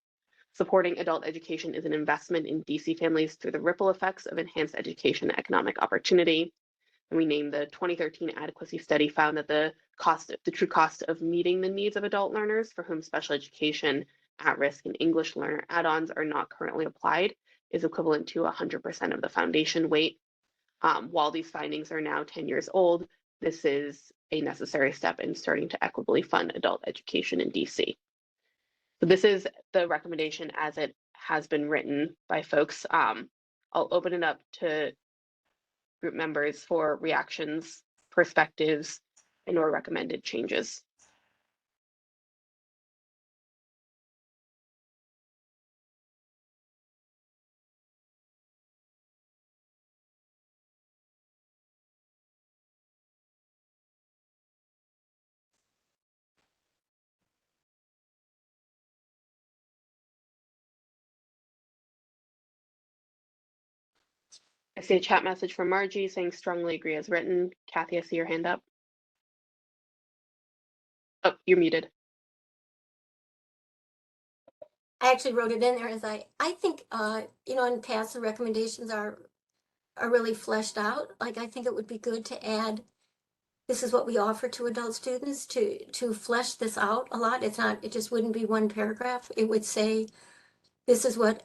Supporting adult education is an investment in DC families through the ripple effects of enhanced education and economic opportunity. And we named the 2013 adequacy study found that the true cost of meeting the needs of adult learners for whom special education, at-risk, and English learner add-ons are not currently applied is equivalent to 100% of the foundation weight. While these findings are now 10 years old, this is a necessary step in starting to equitably fund adult education in DC. So this is the recommendation as it has been written by folks. I'll open it up to group members for reactions, perspectives, and or recommended changes. I see a chat message from Margie saying strongly agree as written. Kathy, I see your hand up. Oh, you're muted. I actually wrote it in there as I think in past the recommendations are really fleshed out. Like I think it would be good to add, this is what we offer to adult students to flesh this out a lot. It just wouldn't be one paragraph. It would say, this is what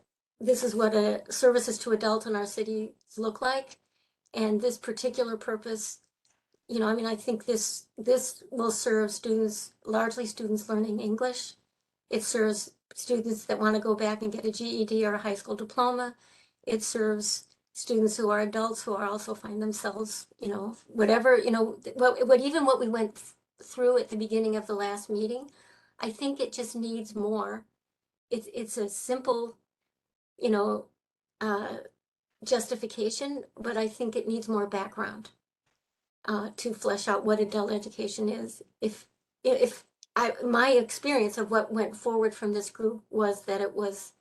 a services to adults in our cities look like. And this particular purpose, I think this will serve students, largely students learning English. It serves students that want to go back and get a GED or a high school diploma. It serves students who are adults who are also find themselves, whatever, what we went through at the beginning of the last meeting. I think it just needs more it's a simple, you know, justification, but I think it needs more background to flesh out what adult education is. If my experience of what went forward from this group was that it was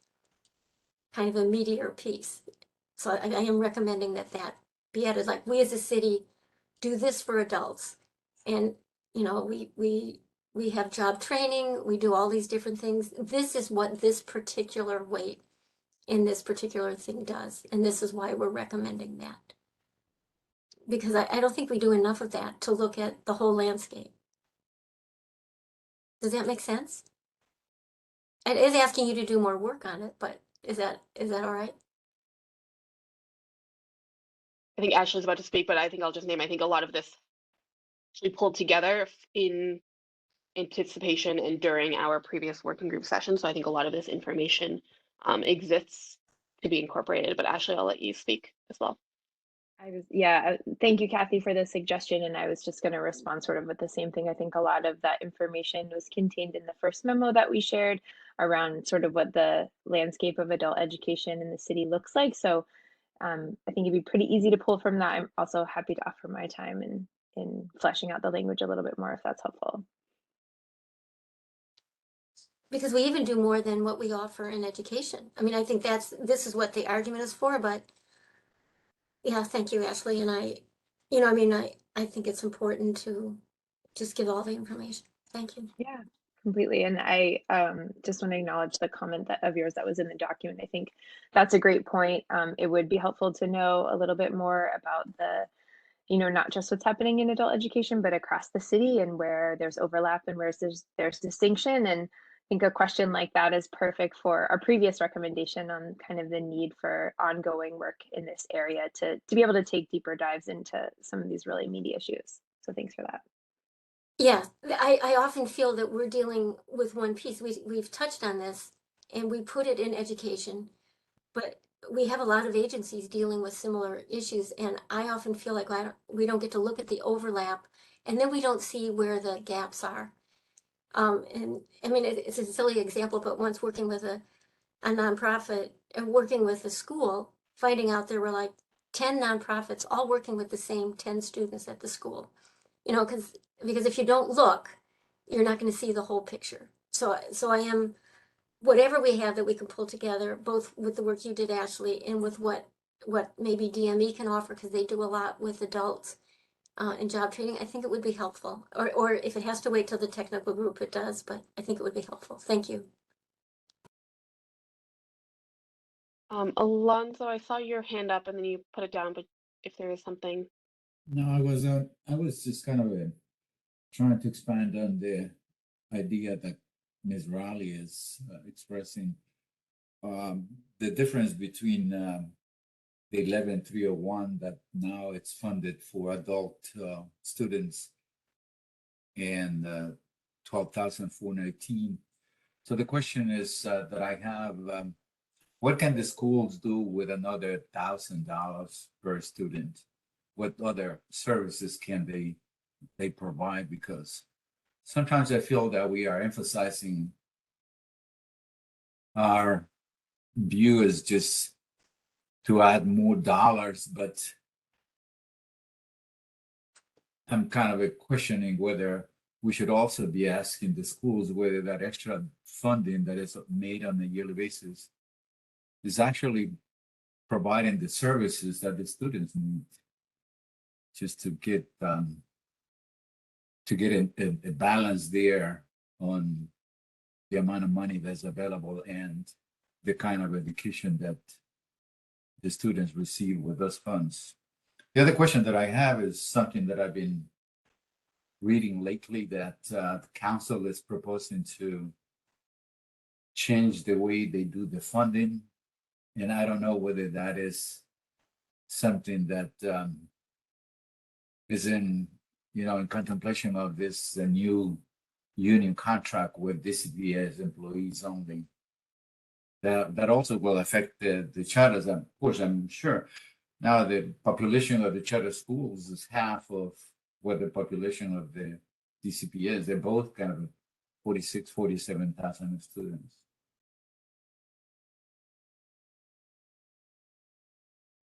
kind of a meatier piece. So I am recommending that that be added. Like, we as a city do this for adults, and you know, we have job training, we do all these different things. This is what this particular weight in this particular thing does, and this is why we're recommending that. Because I don't think we do enough of that to look at the whole landscape. Does that make sense? It is asking you to do more work on it, but is that all right? I think Ashley's about to speak, but I think I'll just name, I think a lot of this we pulled together in anticipation and during our previous working group session. So I think a lot of this information exists to be incorporated, but Ashley, I'll let you speak as well. Thank you, Kathy, for the suggestion. And I was just going to respond sort of with the same thing. I think a lot of that information was contained in the first memo that we shared around sort of what the landscape of adult education in the city looks like. So I think it'd be pretty easy to pull from that. I'm also happy to offer my time in fleshing out the language a little bit more if that's helpful. Because we even do more than what we offer in education. I mean, I think this is what the argument is for, but yeah, thank you, Ashley. And I think it's important to just give all the information. Thank you. Yeah, completely. And I just want to acknowledge the comment of yours that was in the document. I think that's a great point. It would be helpful to know a little bit more about not just what's happening in adult education, but across the city and where there's overlap and where there's distinction. And I think a question like that is perfect for our previous recommendation on kind of the need for ongoing work in this area to be able to take deeper dives into some of these really meaty issues. So thanks for that. Yeah, I often feel that we're dealing with one piece. We've touched on this and we put it in education, but we have a lot of agencies dealing with similar issues. And I often feel like we don't get to look at the overlap, and then we don't see where the gaps are. And I mean, it's a silly example, but once working with a nonprofit and working with a school, finding out there were like 10 nonprofits all working with the same 10 students at the school, because if you don't look, you're not going to see the whole picture. So I am, whatever we have that we can pull together, both with the work you did, Ashley, and with what maybe DME can offer, because they do a lot with adults and job training, I think it would be helpful. Or if it has to wait till the technical group, it does, but I think it would be helpful. Thank you. Alonzo, I saw your hand up and then you put it down, but if there is something. No, I was just kind of trying to expand on the idea that Ms. Raleigh is expressing. The difference between the 11301 that now it's funded for adult students and 12,419. So the question is that I have, what can the schools do with another $1,000 per student? What other services can they provide? Because sometimes I feel that we are emphasizing our view is just to add more dollars, but I'm kind of questioning whether we should also be asking the schools whether that extra funding that is made on a yearly basis is actually providing the services that the students need, just to get a balance there on the amount of money that's available and the kind of education that the students receive with those funds. The other question that I have is something that I've been reading lately, that the council is proposing to change the way they do the funding. And I don't know whether that is something that is in contemplation of this new union contract with DCPS employees only. That also will affect the charters. Of course, I'm sure now the population of the charter schools is half of what the population of the DCP is. They're both kind of 47,000 students.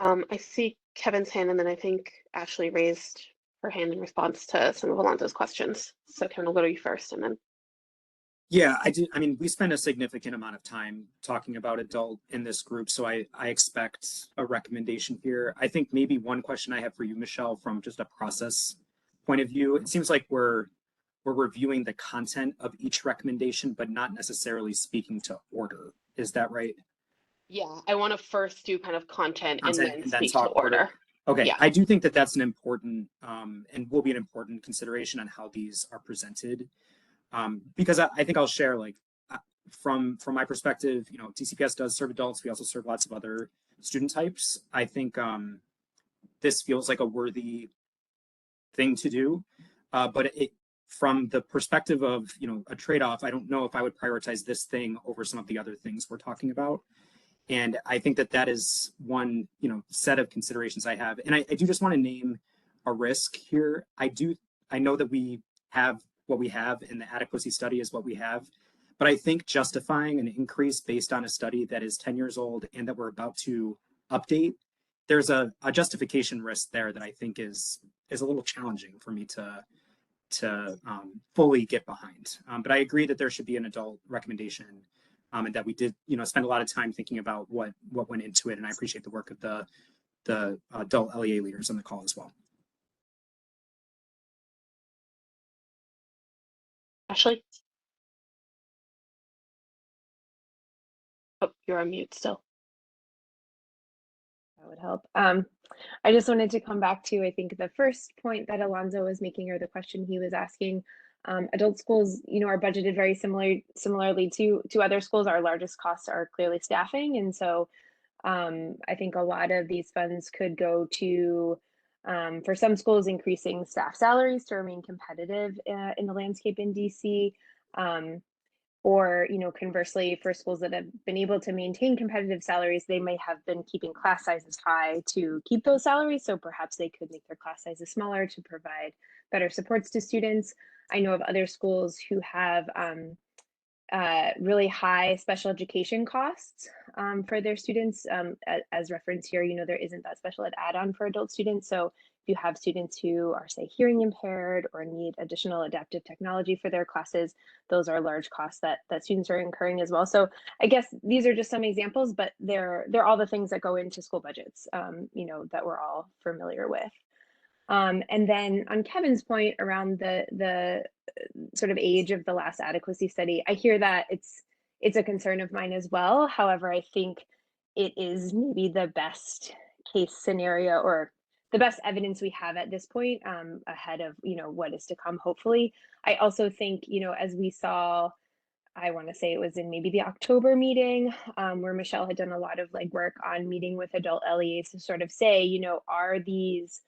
I see Kevin's hand, and then I think Ashley raised her hand in response to some of Alonzo's questions. So Kevin, will go to you first, and then. Yeah, I do. I mean, we spend a significant amount of time talking about adult in this group, so I expect a recommendation here. I think maybe one question I have for you, Michelle, from just a process point of view, it seems like we're reviewing the content of each recommendation, but not necessarily speaking to order. Is that right? Yeah, I want to first do kind of content and then speak to talk order. Okay, Yeah. I do think that that's an important and will be an important consideration on how these are presented. Because I think I'll share, like, from my perspective, you know, TCPS does serve adults. We also serve lots of other student types. I think this feels like a worthy thing to do, but from the perspective of, you know, a trade-off, I don't know if I would prioritize this thing over some of the other things we're talking about. And I think that that is one, you know, set of considerations I have. And I do just want to name a risk here. I know that we have what we have, and the adequacy study is what we have. But I think justifying an increase based on a study that is 10 years old and that we're about to update, there's a justification risk there that I think is a little challenging for me to fully get behind. But I agree that there should be an adult recommendation, and that we did, you know, spend a lot of time thinking about what went into it. And I appreciate the work of the adult LEA leaders on the call as well. Ashley? Oh, you're on mute still. That would help. I just wanted to come back to, I think, the first point that Alonzo was making, or the question he was asking. Adult schools, you know, are budgeted very similarly to other schools. Our largest costs are clearly staffing, and so I think a lot of these funds could go to, for some schools, increasing staff salaries to remain competitive in the landscape in DC. Or, you know, conversely, for schools that have been able to maintain competitive salaries, they may have been keeping class sizes high to keep those salaries. So perhaps they could make their class sizes smaller to provide better supports to students. I know of other schools who have really high special education costs for their students. As referenced here, you know, there isn't that special ed add-on for adult students. So if you have students who are, say, hearing impaired or need additional adaptive technology for their classes, those are large costs that students are incurring as well. So I guess these are just some examples, but they're all the things that go into school budgets, you know, that we're all familiar with. And then on Kevin's point around the sort of age of the last adequacy study, I hear that it's a concern of mine as well. However, I think it is maybe the best case scenario, or the best evidence we have at this point, ahead of, you know, what is to come, hopefully. I also think, you know, as we saw, I want to say it was in maybe the October meeting, where Michelle had done a lot of legwork on meeting with adult LEAs to sort of say, you know, are these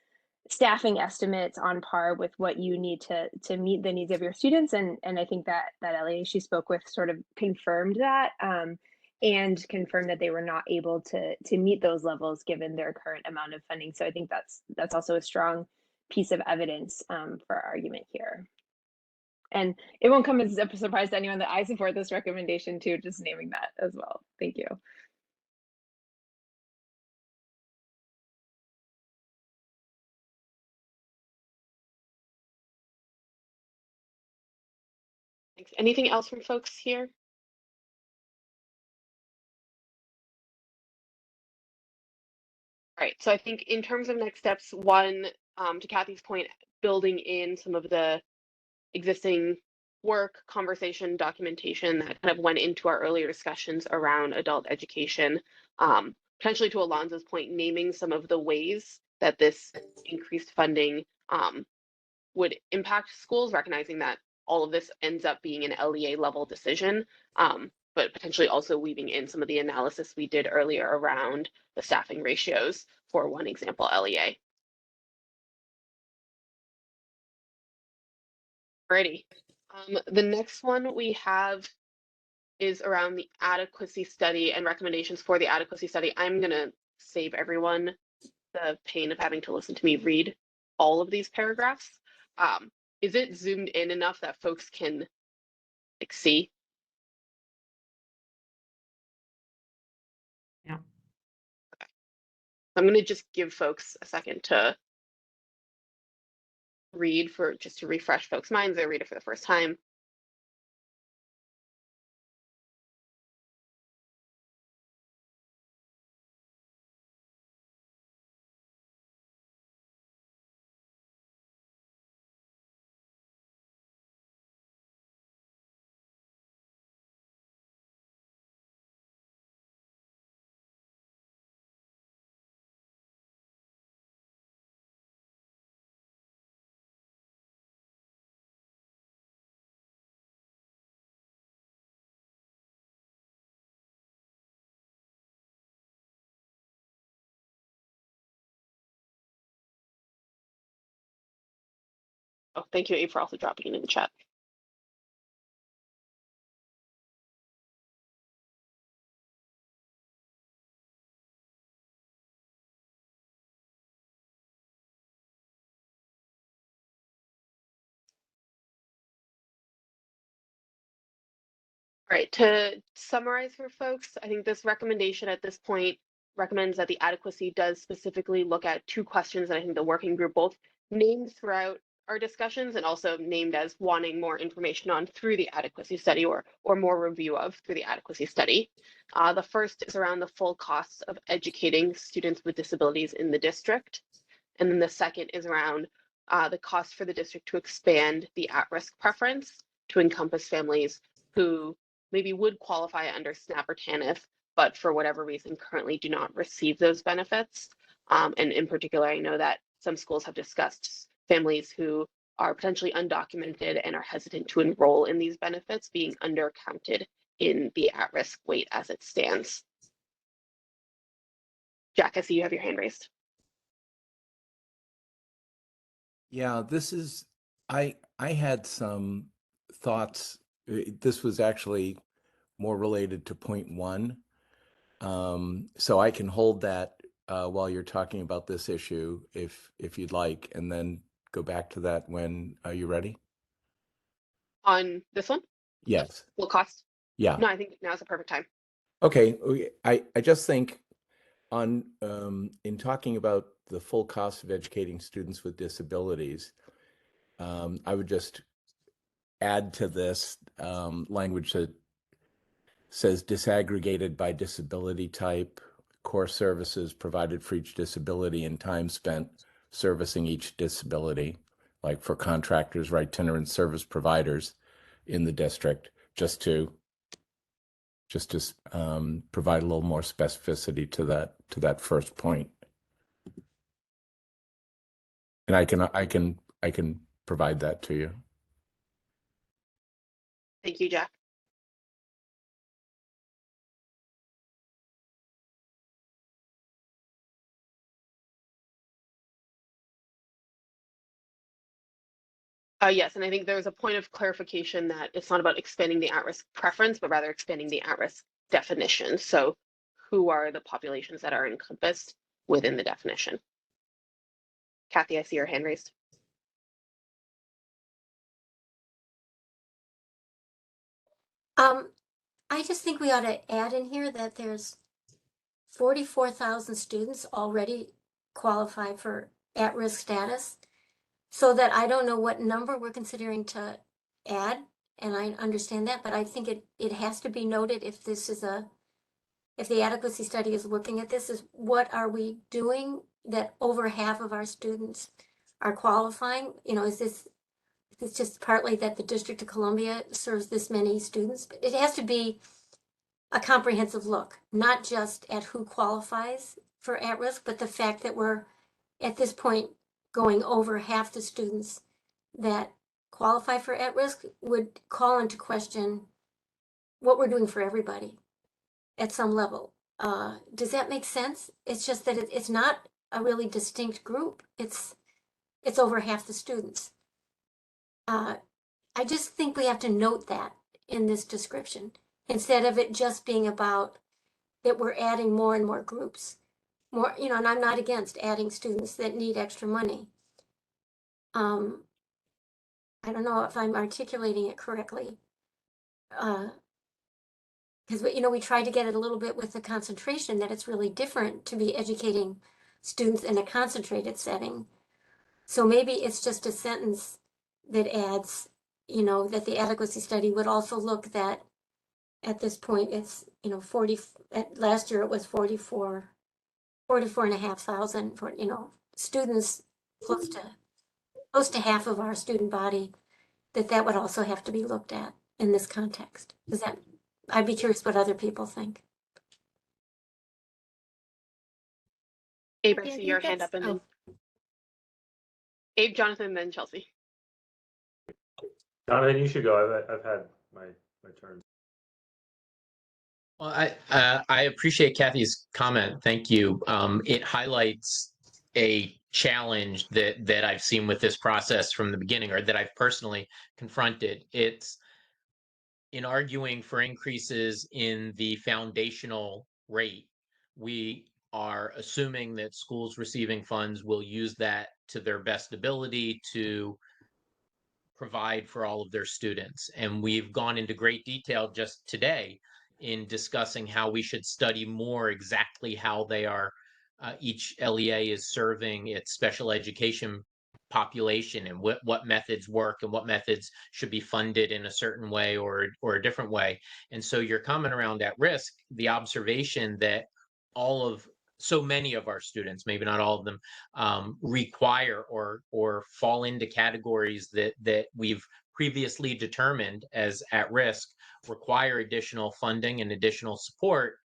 staffing estimates on par with what you need to meet the needs of your students? And I think that LEA she spoke with sort of confirmed that, and confirmed that they were not able to meet those levels given their current amount of funding. So I think that's also a strong piece of evidence for our argument here. And it won't come as a surprise to anyone that I support this recommendation too, just naming that as well. Thank you. Thanks. Anything else from folks here? All right, so I think in terms of next steps, one, to Kathy's point, building in some of the existing work, conversation, documentation that kind of went into our earlier discussions around adult education, potentially to Alonzo's point, naming some of the ways that this increased funding would impact schools, recognizing that all of this ends up being an LEA level decision, but potentially also weaving in some of the analysis we did earlier around the staffing ratios for one example LEA. Alrighty. The next one we have is around the adequacy study and recommendations for the adequacy study. I'm gonna save everyone the pain of having to listen to me read all of these paragraphs. Is it zoomed in enough that folks can see? Yeah. Okay. I'm going to just give folks a second to read just to refresh folks' minds or read it for the first time. Oh, thank you, Abe, for also dropping it in the chat. All right, to summarize for folks, I think this recommendation at this point recommends that the adequacy does specifically look at two questions that I think the working group both named throughout our discussions and also named as wanting more information on through the adequacy study or more review of through the adequacy study. The first is around the full costs of educating students with disabilities in the district. And then the second is around the cost for the district to expand the at-risk preference to encompass families who maybe would qualify under SNAP or TANF, but for whatever reason currently do not receive those benefits. And in particular, I know that some schools have discussed families who are potentially undocumented and are hesitant to enroll in these benefits being undercounted in the at-risk weight as it stands. Jack, I see you have your hand raised. Yeah, I had some thoughts. This was actually more related to point one. So I can hold that while you're talking about this issue if you'd like, and then go back to that when you're ready. On this one? Yes. Full cost? Yeah. No, I think now's the perfect time. Okay. I just think on in talking about the full cost of educating students with disabilities, I would just add to this language that says disaggregated by disability type, core services provided for each disability and time spent servicing each disability, like for contractors or itinerant service providers in the district, just to provide a little more specificity to that first point. And I can provide that to you. Thank you, Jack. Yes, and I think there's a point of clarification that it's not about expanding the at-risk preference, but rather expanding the at-risk definition. So who are the populations that are encompassed within the definition? Kathy, I see your hand raised. I just think we ought to add in here that there's 44,000 students already qualify for at-risk status, so that I don't know what number we're considering to add, and I understand that, but I think it has to be noted if this is if the adequacy study is looking at this, is what are we doing that over half of our students are qualifying? You know, is this just partly that the District of Columbia serves this many students? But it has to be a comprehensive look, not just at who qualifies for at-risk, but the fact that we're at this point going over half the students that qualify for at-risk would call into question what we're doing for everybody at some level. Does that make sense? It's just that it's not a really distinct group. It's over half the students. I just think we have to note that in this description, instead of it just being about that we're adding more and more groups. More, you know, and I'm not against adding students that need extra money. I don't know if I'm articulating it correctly. Because we tried to get it a little bit with the concentration, that it's really different to be educating students in a concentrated setting. So maybe it's just a sentence that adds, that the adequacy study would also look that at this point it's, 40, last year it was 44,500 for, students close to half of our student body, that would also have to be looked at in this context. I'd be curious what other people think. Abe, I Yeah, I see think your hand that's- up, and then Abe, Jonathan, then Chelsea. Jonathan, you should go. I've had my turn. Well, I appreciate Kathy's comment. Thank you. It highlights a challenge that I've seen with this process from the beginning, or that I've personally confronted. It's in arguing for increases in the foundational rate, we are assuming that schools receiving funds will use that to their best ability to provide for all of their students. And we've gone into great detail just today in discussing how we should study more exactly how they are, each LEA is serving its special education population, and what methods work and what methods should be funded in a certain way or a different way. And so your comment around at risk, the observation that so many of our students, maybe not all of them, require or fall into categories that we've previously determined as at risk, require additional funding and additional support.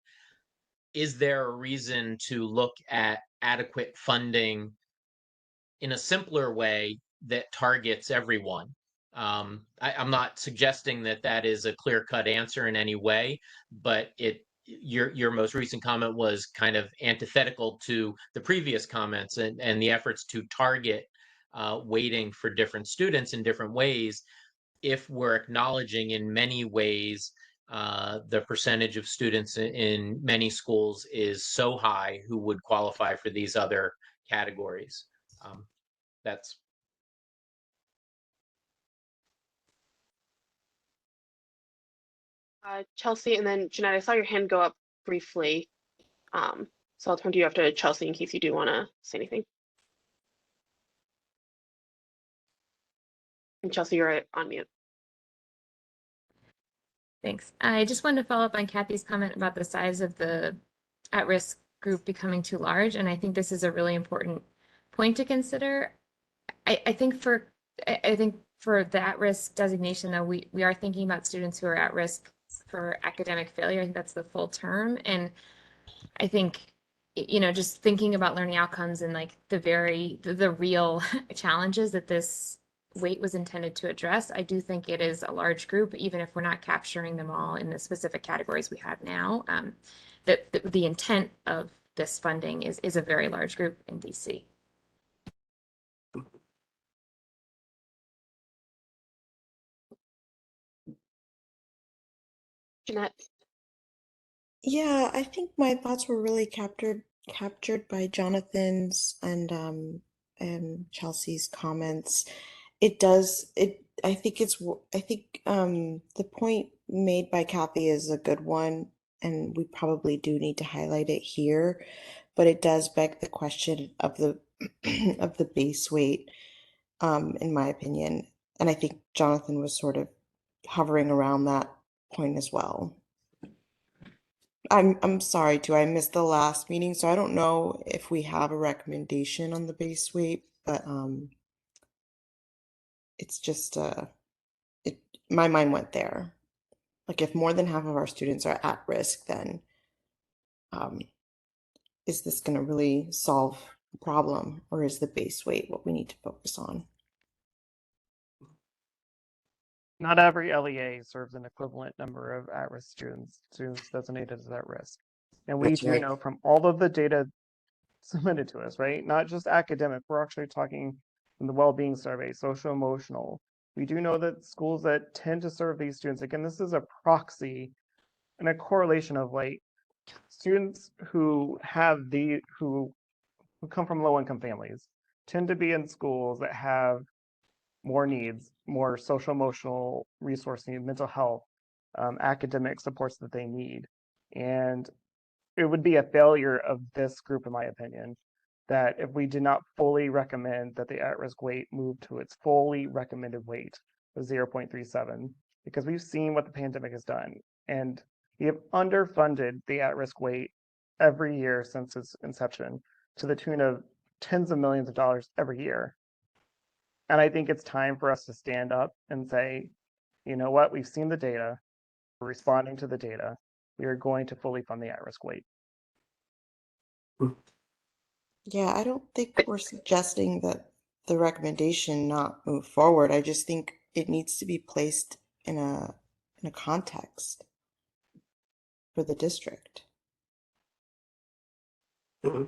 Is there a reason to look at adequate funding in a simpler way that targets everyone? I'm not suggesting that is a clear-cut answer in any way, but your most recent comment was kind of antithetical to the previous comments and the efforts to target weighting for different students in different ways. If we're acknowledging in many ways the percentage of students in many schools is so high who would qualify for these other categories. That's Chelsea, and then Jeanette, I saw your hand go up briefly. So I'll turn to you after Chelsea in case you do want to say anything. And Chelsea, you're on mute. Thanks. I just wanted to follow up on Kathy's comment about the size of the at-risk group becoming too large, and I think this is a really important point to consider. I think for the at-risk designation, though, we are thinking about students who are at risk for academic failure. I think that's the full term, and I think just thinking about learning outcomes and like the real challenges that this weight was intended to address, I do think it is a large group, even if we're not capturing them all in the specific categories we have now. That the intent of this funding is a very large group in DC. Jeanette. Yeah, I think my thoughts were really captured by Jonathan's and Chelsea's comments. I think the point made by Kathy is a good one, and we probably do need to highlight it here, but it does beg the question of the of the base weight, in my opinion. And I think Jonathan was sort of hovering around that point as well. I'm sorry too, I missed the last meeting, so I don't know if we have a recommendation on the base weight, but it's just my mind went there. Like, if more than half of our students are at risk, then is this going to really solve the problem, or is the base weight what we need to focus on? Not every LEA serves an equivalent number of at-risk students designated as at risk. And we do know from all of the data submitted to us, right? Not just academic, we're actually talking from the well-being survey, social emotional. We do know that schools that tend to serve these students, again, this is a proxy and a correlation of like students who come from low-income families tend to be in schools that have more needs, more social emotional resource needs, mental health, academic supports that they need. And it would be a failure of this group, in my opinion, that if we did not fully recommend that the at-risk weight move to its fully recommended weight of 0.37, because we've seen what the pandemic has done, and we have underfunded the at-risk weight every year since its inception to the tune of tens of millions of dollars every year. And I think it's time for us to stand up and say, you know what, we've seen the data, we're responding to the data, we are going to fully fund the at-risk weight. Yeah, I don't think we're suggesting that the recommendation not move forward. I just think it needs to be placed in a context for the district. I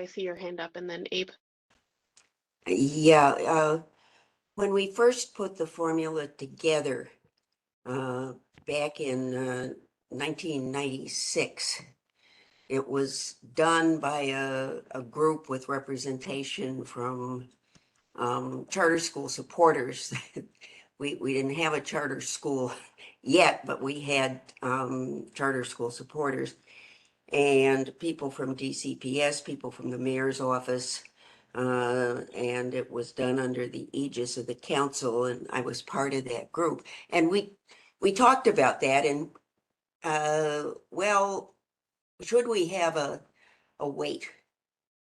see your hand up, and then Abe. Yeah, when we first put the formula together back in 1996, it was done by a group with representation from charter school supporters. We didn't have a charter school yet, but we had charter school supporters and people from DCPS, people from the mayor's office, and it was done under the aegis of the council, and I was part of that group. And we talked about that, and well, should we have a weight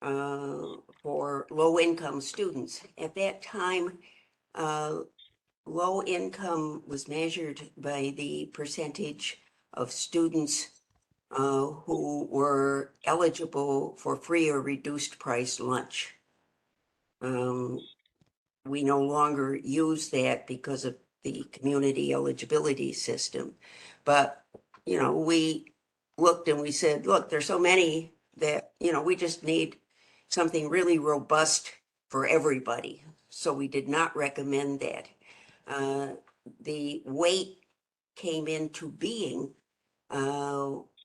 for low-income students? At that time, low income was measured by the percentage of students who were eligible for free or reduced price lunch. We no longer use that because of the community eligibility system. But, you know, we looked and we said, look, there's so many that, you know, we just need something really robust for everybody. So we did not recommend that. The weight came into being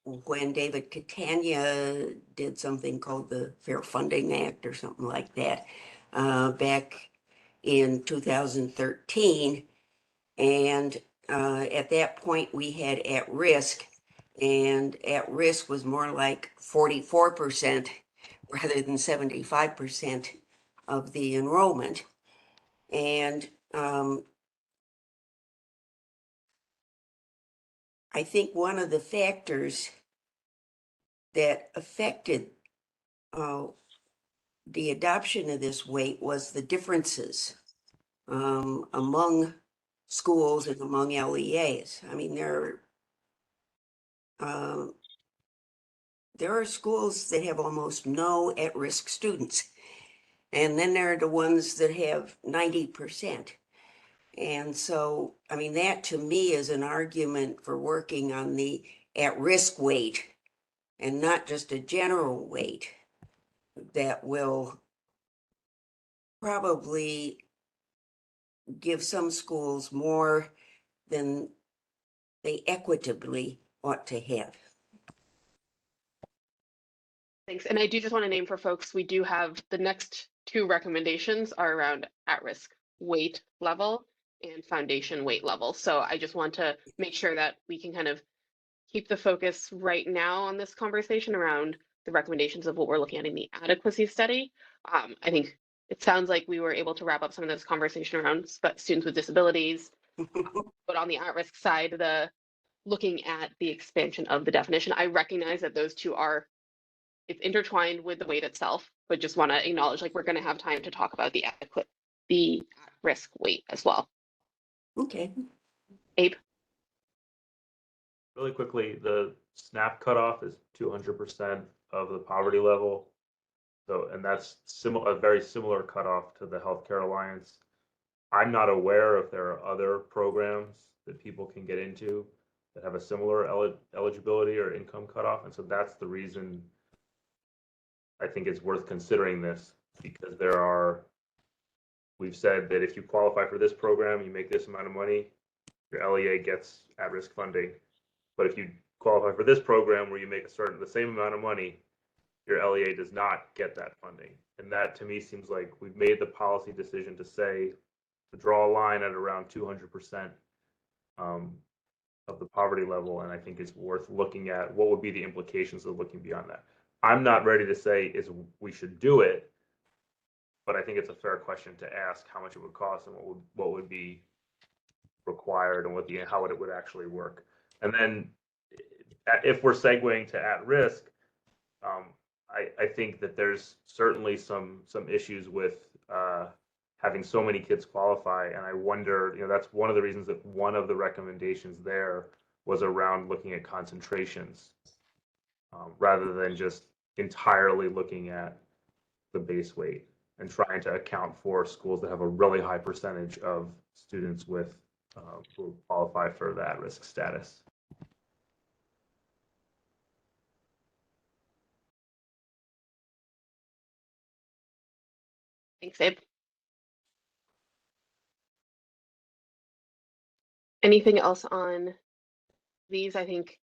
when David Catania did something called the Fair Funding Act or something like that back in 2013. And at that point we had at risk, and at risk was more like 44% rather than 75% of the enrollment. And I think one of the factors that affected the adoption of this weight was the differences among schools and among LEAs. I mean, there are schools that have almost no at-risk students, and then there are the ones that have 90%. And so, I mean, that to me is an argument for working on the at-risk weight and not just a general weight that will probably give some schools more than they equitably ought to have. Thanks. And I do just want to name for folks, we do have the next two recommendations are around at-risk weight level and foundation weight level. So I just want to make sure that we can kind of keep the focus right now on this conversation around the recommendations of what we're looking at in the adequacy study. I think it sounds like we were able to wrap up some of this conversation around students with disabilities, but on the at-risk side, the looking at the expansion of the definition. I recognize that those two are, it's intertwined with the weight itself, but just want to acknowledge like we're going to have time to talk about the at-risk weight as well. Okay. Abe? Really quickly, the SNAP cutoff is 200% of the poverty level. So, and that's a very similar cutoff to the Healthcare Alliance. I'm not aware if there are other programs that people can get into that have a similar eligibility or income cutoff. And so that's the reason I think it's worth considering this, because we've said that if you qualify for this program, you make this amount of money, your LEA gets at-risk funding. But if you qualify for this program where you make the same amount of money, your LEA does not get that funding. And that to me seems like we've made the policy decision to draw a line at around 200% of the poverty level. And I think it's worth looking at what would be the implications of looking beyond that. I'm not ready to say is we should do it, but I think it's a fair question to ask how much it would cost and what would be required and how it would actually work. And then if we're segueing to at risk, I think that there's certainly some issues with having so many kids qualify, and I wonder, that's one of the reasons that one of the recommendations there was around looking at concentrations rather than just entirely looking at the base weight and trying to account for schools that have a really high percentage of students with who qualify for that risk status. Thanks, Abe. Anything else on these? I think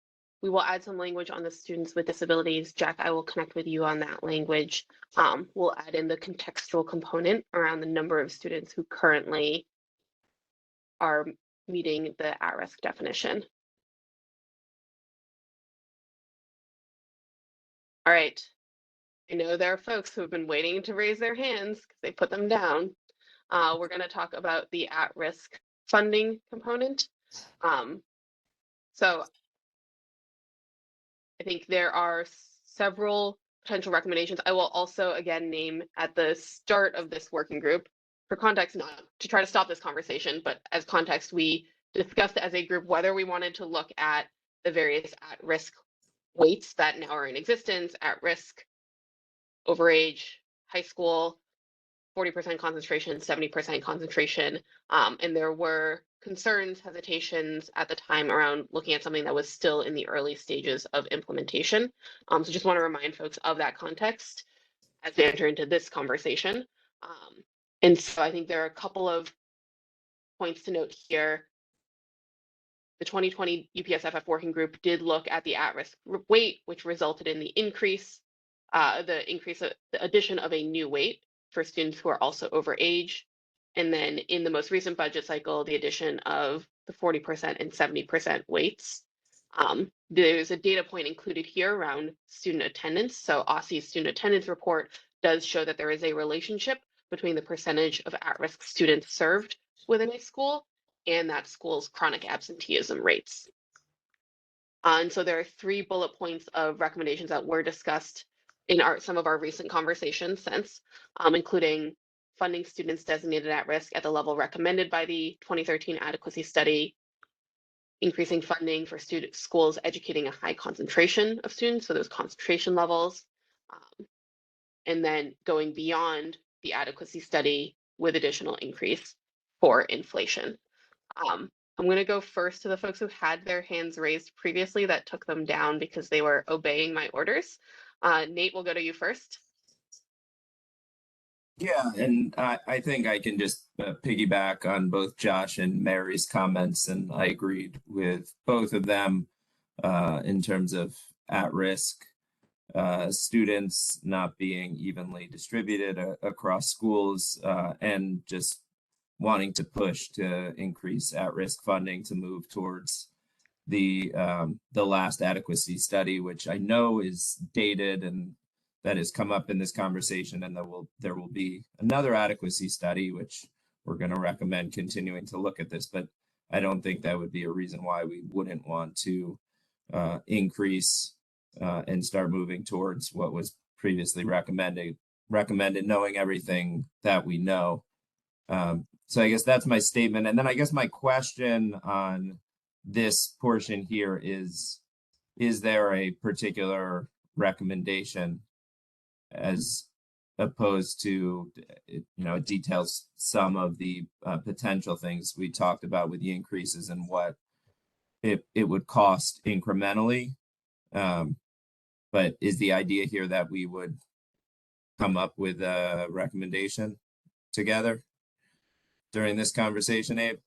we will add some language on the students with disabilities. Jack, I will connect with you on that language. We'll add in the contextual component around the number of students who currently are meeting the at-risk definition. All right. I know there are folks who have been waiting to raise their hands because they put them down. We're going to talk about the at-risk funding component. So I think there are several potential recommendations. I will also, again, name at the start of this working group, for context, not to try to stop this conversation, but as context, we discussed as a group whether we wanted to look at the various at-risk weights that now are in existence, at risk, overage, high school, 40% concentration, 70% concentration. And there were concerns, hesitations at the time around looking at something that was still in the early stages of implementation. So just want to remind folks of that context as we enter into this conversation. And so I think there are a couple of points to note here. The 2020 UPSFF Working Group did look at the at-risk weight, which resulted in the addition of a new weight for students who are also over age. And then in the most recent budget cycle, the addition of the 40% and 70% weights. There's a data point included here around student attendance. So OSSE's student attendance report does show that there is a relationship between the percentage of at-risk students served within a school and that school's chronic absenteeism rates. And so there are 3 bullet points of recommendations that were discussed in some of our recent conversations since, including funding students designated at risk at the level recommended by the 2013 adequacy study, increasing funding for schools educating a high concentration of students, so those concentration levels, and then going beyond the adequacy study with additional increase for inflation. I'm going to go first to the folks who had their hands raised previously that took them down because they were obeying my orders. Nate, we'll go to you first. Yeah, and I think I can just piggyback on both Josh and Mary's comments, and I agreed with both of them in terms of at-risk students not being evenly distributed across schools and just wanting to push to increase at-risk funding to move towards the last adequacy study, which I know is dated and that has come up in this conversation, and there will be another adequacy study, which we're going to recommend continuing to look at this, but I don't think that would be a reason why we wouldn't want to increase and start moving towards what was previously recommended, knowing everything that we know. So I guess that's my statement. And then I guess my question on this portion here is there a particular recommendation as opposed to, it details some of the potential things we talked about with the increases and what it would cost incrementally. But is the idea here that we would come up with a recommendation together during this conversation, Abe?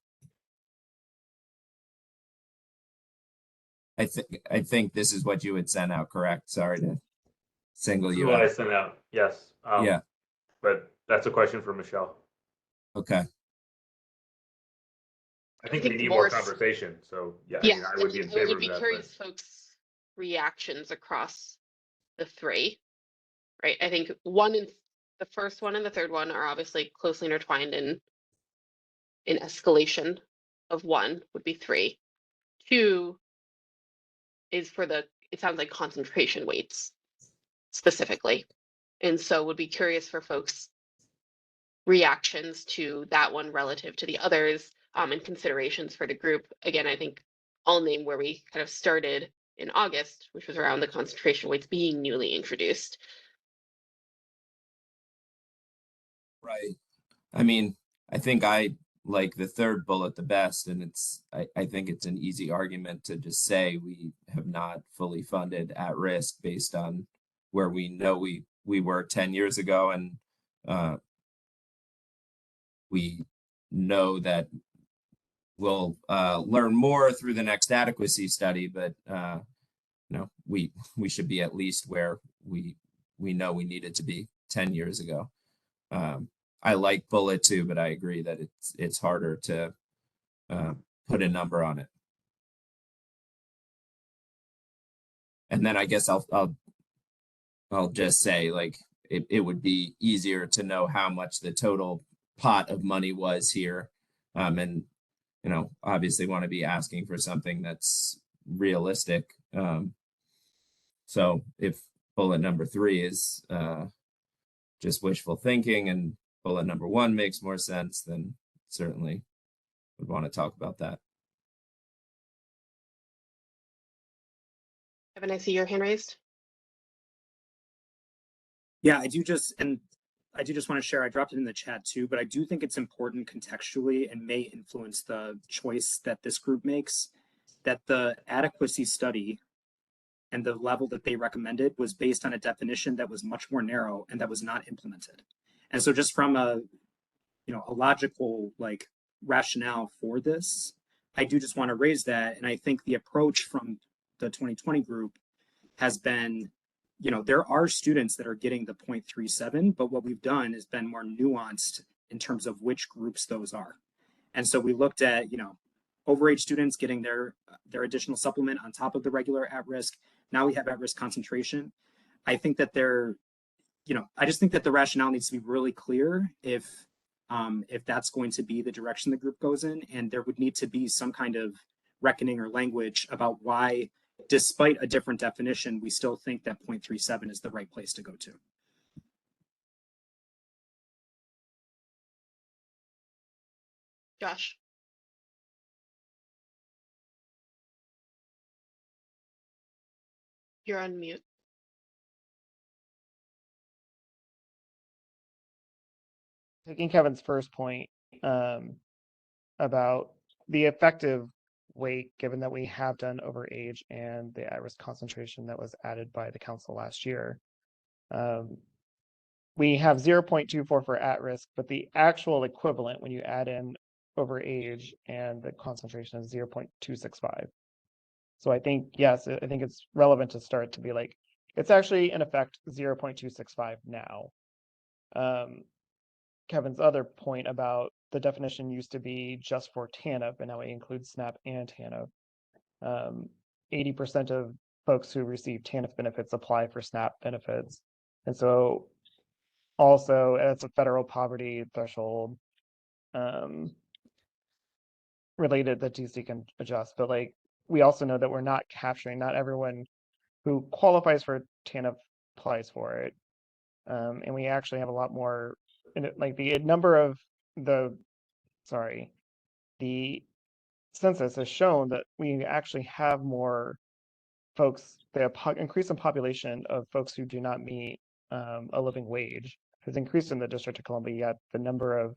I think this is what you had sent out, correct? Sorry to single you out. What I sent out, yes. Yeah. But that's a question for Michelle. Okay. I think we need more conversation. So yeah, I would be in favor of that. Curious folks' reactions across the three, right? I think the first one and the third one are obviously closely intertwined in escalation of one would be 3. 2 is for it sounds like concentration weights specifically. And so would be curious for folks' reactions to that one relative to the others, and considerations for the group. Again, I think I'll name where we kind of started in August, which was around the concentration weights being newly introduced. Right. I mean, I think I like the third bullet the best, and I think it's an easy argument to just say we have not fully funded at risk based on where we know we were 10 years ago, and we know that we'll learn more through the next adequacy study, but we should be at least where we know we needed to be 10 years ago. I like bullet 2, but I agree that it's harder to put a number on it. And then I guess I'll just say, like, it would be easier to know how much the total pot of money was here, and obviously want to be asking for something that's realistic. So if bullet number 3 is just wishful thinking and bullet number 1 makes more sense, then certainly would want to talk about that. Kevin, I see your hand raised. Yeah, I do just want to share, I dropped it in the chat too, but I do think it's important contextually and may influence the choice that this group makes, that the adequacy study and the level that they recommended was based on a definition that was much more narrow and that was not implemented. And so just from a logical rationale for this, I do just want to raise that. And I think the approach from the 2020 group has been, there are students that are getting the 0.37, but what we've done has been more nuanced in terms of which groups those are. And so we looked at, overage students getting their additional supplement on top of the regular at-risk. Now we have at-risk concentration. I think that I just think that the rationale needs to be really clear if that's going to be the direction the group goes in, and there would need to be some kind of reckoning or language about why, despite a different definition, we still think that 0.37 is the right place to go to. Josh. You're on mute. Taking Kevin's first point about the effective weight, given that we have done overage and the at-risk concentration that was added by the council last year. We have 0.24 for at-risk, but the actual equivalent when you add in overage and the concentration is 0.265. So I think, yes, I think it's relevant to start to be like, it's actually in effect 0.265 now. Kevin's other point about the definition used to be just for TANF, and now it includes SNAP and TANF. 80% of folks who receive TANF benefits apply for SNAP benefits. And so also it's a federal poverty threshold related that DC can adjust. But like, we also know that we're not capturing, not everyone who qualifies for TANF applies for it. And we actually have a lot more, like the number of the census has shown that we actually have more folks, the increase in population of folks who do not meet a living wage has increased in the District of Columbia, yet the number of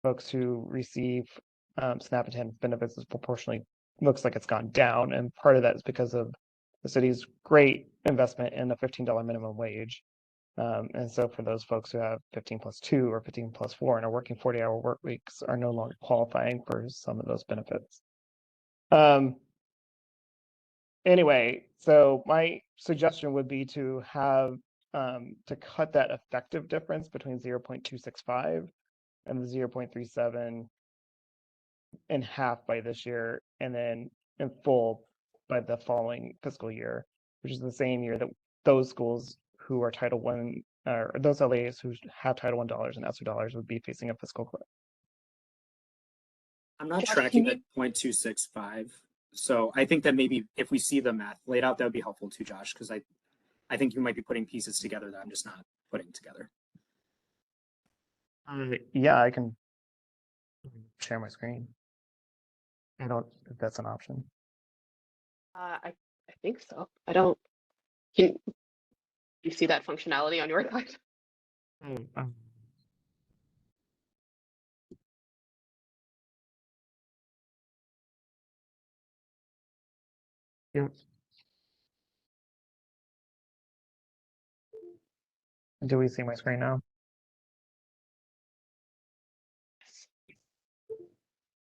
folks who receive SNAP and TANF benefits is proportionally, looks like it's gone down. And part of that is because of the city's great investment in the $15 minimum wage. And so for those folks who have 15+2 or 15+4 and are working 40-hour work weeks are no longer qualifying for some of those benefits. Anyway, so my suggestion would be to have to cut that effective difference between 0.265 and the 0.37 in half by this year, and then in full by the following fiscal year, which is the same year that those schools who are Title One, or those LAs who have Title I dollars and ESSER dollars would be facing a fiscal cliff. I'm not Josh, tracking can the 0.265. So I think that maybe if we see the math laid out, that would be helpful too, Josh, because I think you might be putting pieces together that I'm just not putting together. Yeah, I can share my screen. I don't, if that's an option. I think so. I don't. Can you see that functionality on your side? Yeah. Do we see my screen now?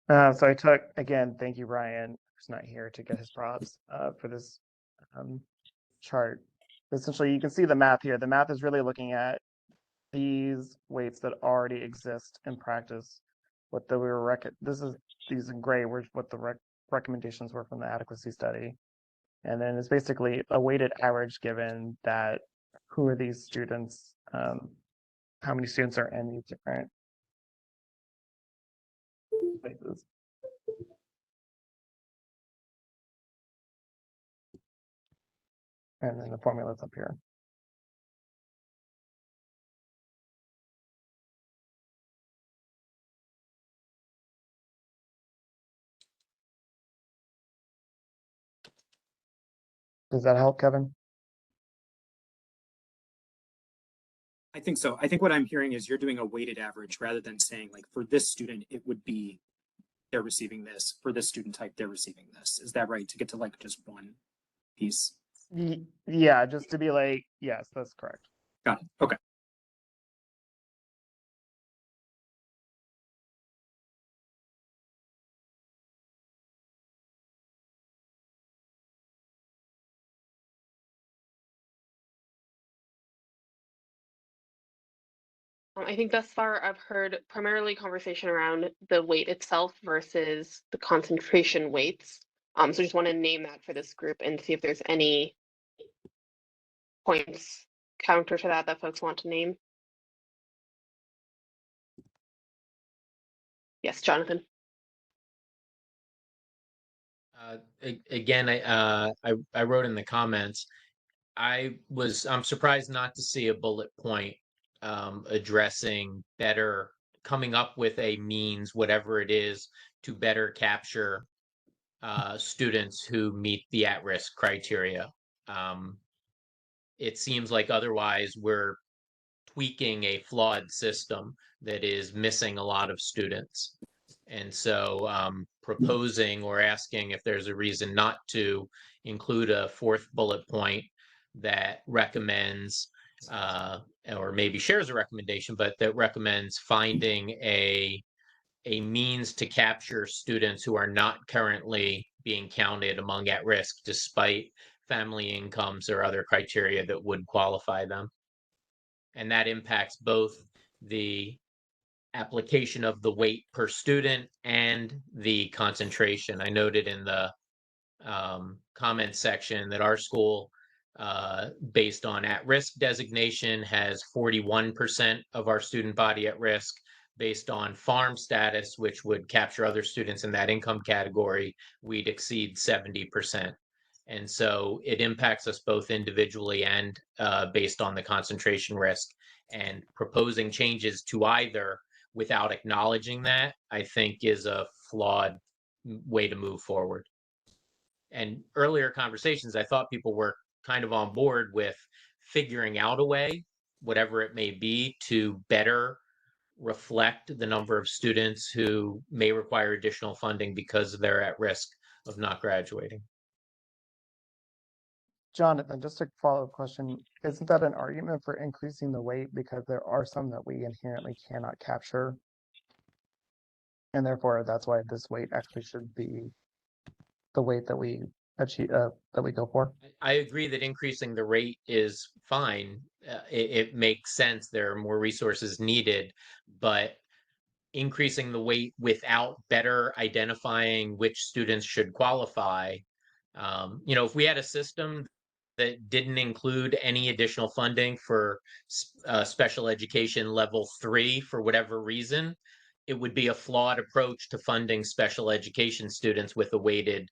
So I took, again, thank you, Ryan, who's not here to get his props for this chart. Essentially, you can see the math here. The math is really looking at these weights that already exist in practice. What the these in gray were what the recommendations were from the adequacy study. And then it's basically a weighted average given that who are these students, how many students are in these different places. And then the formula's up here. Does that help, Kevin? I think so. I think what I'm hearing is you're doing a weighted average rather than saying like for this student, it would be they're receiving this. For this student type, they're receiving this. Is that right? To get to like just one piece? Yeah, just to be like, yes, that's correct. Got it. Okay. I think thus far I've heard primarily conversation around the weight itself versus the concentration weights. So just want to name that for this group and see if there's any points counter to that folks want to name. Yes, Jonathan. Again, I wrote in the comments, I'm surprised not to see a bullet point addressing better, coming up with a means, whatever it is, to better capture students who meet the at-risk criteria. It seems like otherwise we're tweaking a flawed system that is missing a lot of students. And so proposing or asking if there's a reason not to include a fourth bullet point that recommends or maybe shares a recommendation, but that recommends finding a means to capture students who are not currently being counted among at risk despite family incomes or other criteria that would qualify them. And that impacts both the application of the weight per student and the concentration. I noted in the comment section that our school, based on at-risk designation, has 41% of our student body at risk. Based on farm status, which would capture other students in that income category, we'd exceed 70%. And so it impacts us both individually and based on the concentration risk. And proposing changes to either without acknowledging that, I think, is a flawed way to move forward. And earlier conversations, I thought people were kind of on board with figuring out a way, whatever it may be, to better reflect the number of students who may require additional funding because they're at risk of not graduating. Jonathan, just a follow-up question. Isn't that an argument for increasing the weight because there are some that we inherently cannot capture? And therefore, that's why this weight actually should be the weight that we achieve, that we go for? I agree that increasing the rate is fine. It makes sense. There are more resources needed, but increasing the weight without better identifying which students should qualify. If we had a system that didn't include any additional funding for special education level 3 for whatever reason, it would be a flawed approach to funding special education students with a weighted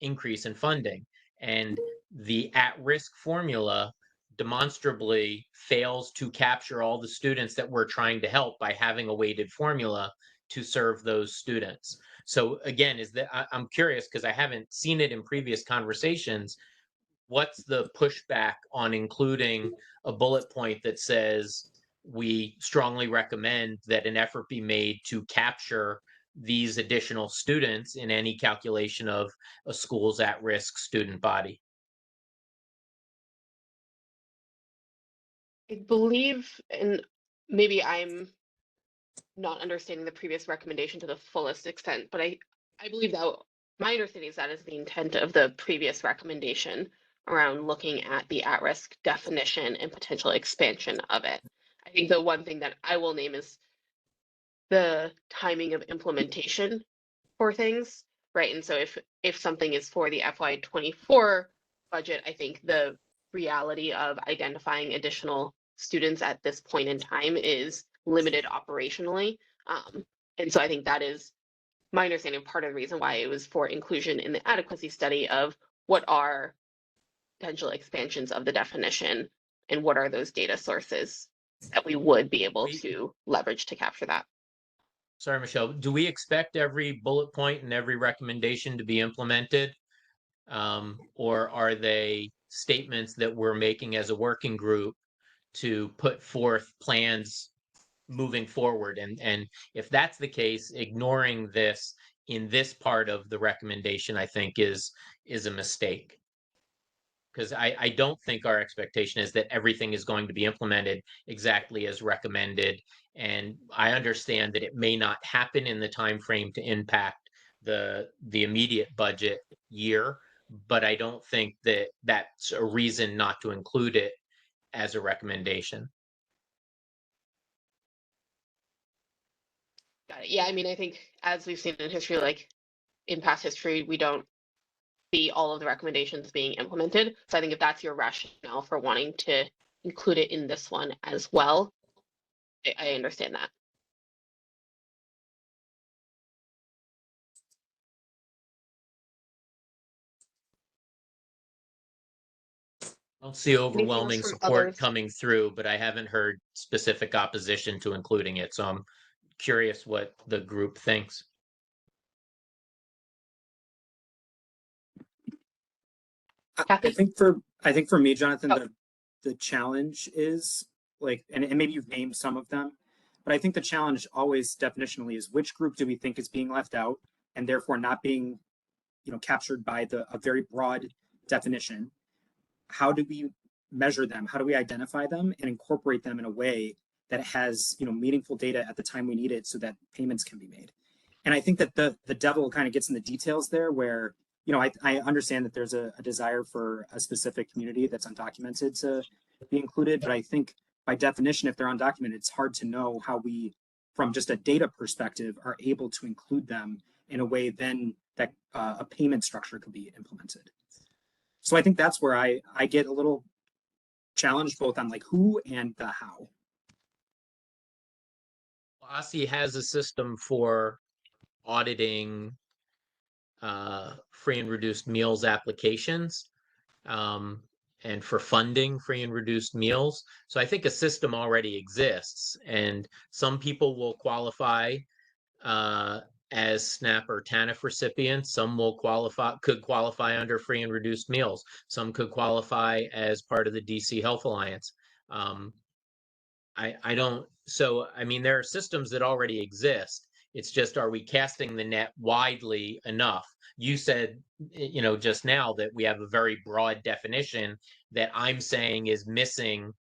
increase in funding. And the at-risk formula demonstrably fails to capture all the students that we're trying to help by having a weighted formula to serve those students. So again, I'm curious because I haven't seen it in previous conversations. What's the pushback on including a bullet point that says we strongly recommend that an effort be made to capture these additional students in any calculation of a school's at-risk student body? I believe, and maybe I'm not understanding the previous recommendation to the fullest extent, but I believe that my understanding is that is the intent of the previous recommendation around looking at the at-risk definition and potential expansion of it. I think the one thing that I will name is the timing of implementation for things, right? And so if something is for the FY24 budget, I think the reality of identifying additional students at this point in time is limited operationally. And so I think that is my understanding of part of the reason why it was for inclusion in the adequacy study of what are potential expansions of the definition and what are those data sources that we would be able to leverage to capture that. Sorry, Michelle, do we expect every bullet point and every recommendation to be implemented? Or are they statements that we're making as a working group to put forth plans moving forward? And if that's the case, ignoring this in this part of the recommendation, I think is a mistake. Because I don't think our expectation is that everything is going to be implemented exactly as recommended. And I understand that it may not happen in the time frame to impact the immediate budget year, but I don't think that that's a reason not to include it as a recommendation. Got it. Yeah, I mean, I think as we've seen in history, like in past history, we don't see all of the recommendations being implemented. So I think if that's your rationale for wanting to include it in this one as well, I understand that. I don't see overwhelming from support others? coming through, but I haven't heard specific opposition to including it. So I'm curious what the group thinks. I think for me, Jonathan, the challenge is like, and maybe you've named some of them, but I think the challenge always definitionally is which group do we think is being left out and therefore not being, captured by a very broad definition. How do we measure them? How do we identify them and incorporate them in a way that has, meaningful data at the time we need it so that payments can be made? And I think that the devil kind of gets in the details there where, I understand that there's a desire for a specific community that's undocumented to be included, but I think by definition, if they're undocumented, it's hard to know how we, from just a data perspective, are able to include them in a way then that a payment structure could be implemented. So I think that's where I get a little challenged both on like who and the how. OSSI has a system for auditing free and reduced meals applications, and for funding free and reduced meals. So I think a system already exists, and some people will qualify as SNAP or TANF recipients. Some could qualify under free and reduced meals. Some could qualify as part of the DC Health Alliance. I don't, so I mean, there are systems that already exist. It's just, are we casting the net widely enough? You said, just now that we have a very broad definition that I'm saying is missing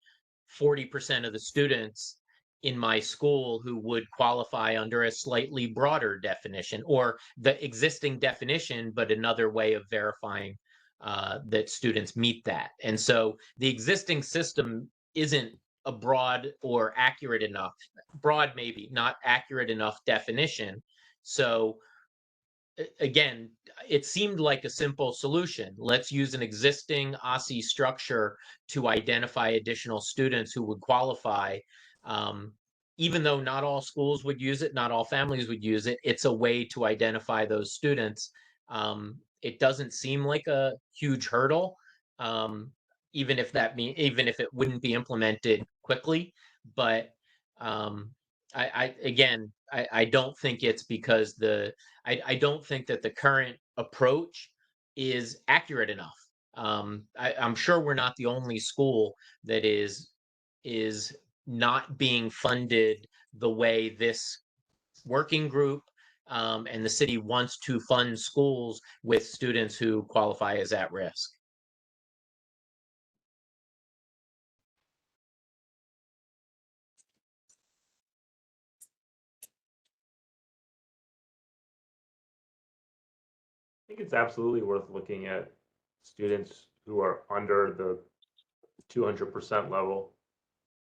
40% of the students in my school who would qualify under a slightly broader definition, or the existing definition, but another way of verifying that students meet that. And so the existing system isn't a broad or accurate enough, broad maybe, not accurate enough definition. So again, it seemed like a simple solution. Let's use an existing OSSE structure to identify additional students who would qualify. Even though not all schools would use it, not all families would use it, it's a way to identify those students. It doesn't seem like a huge hurdle, even if it wouldn't be implemented quickly. But I don't think it's because I don't think that the current approach is accurate enough. I'm sure we're not the only school that is not being funded the way this working group and the city wants to fund schools with students who qualify as at risk. I think it's absolutely worth looking at students who are under the 200% level,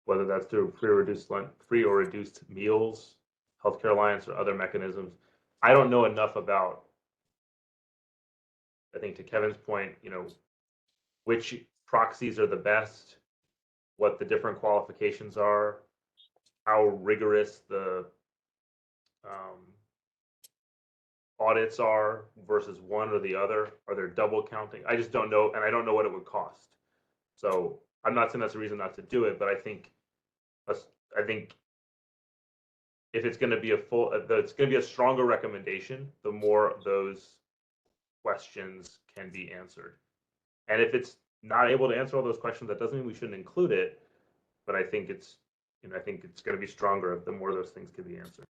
whether that's through free or reduced meals, healthcare alliance, or other mechanisms. I don't know enough about, I think to Kevin's point, which proxies are the best, what the different qualifications are, how rigorous the audits are versus one or the other. Are there double counting? I just don't know, and I don't know what it would cost. So I'm not saying that's a reason not to do it, but I think if it's going to be it's going to be a stronger recommendation, the more those questions can be answered. And if it's not able to answer all those questions, that doesn't mean we shouldn't include it. But I think it's going to be stronger the more those things can be answered.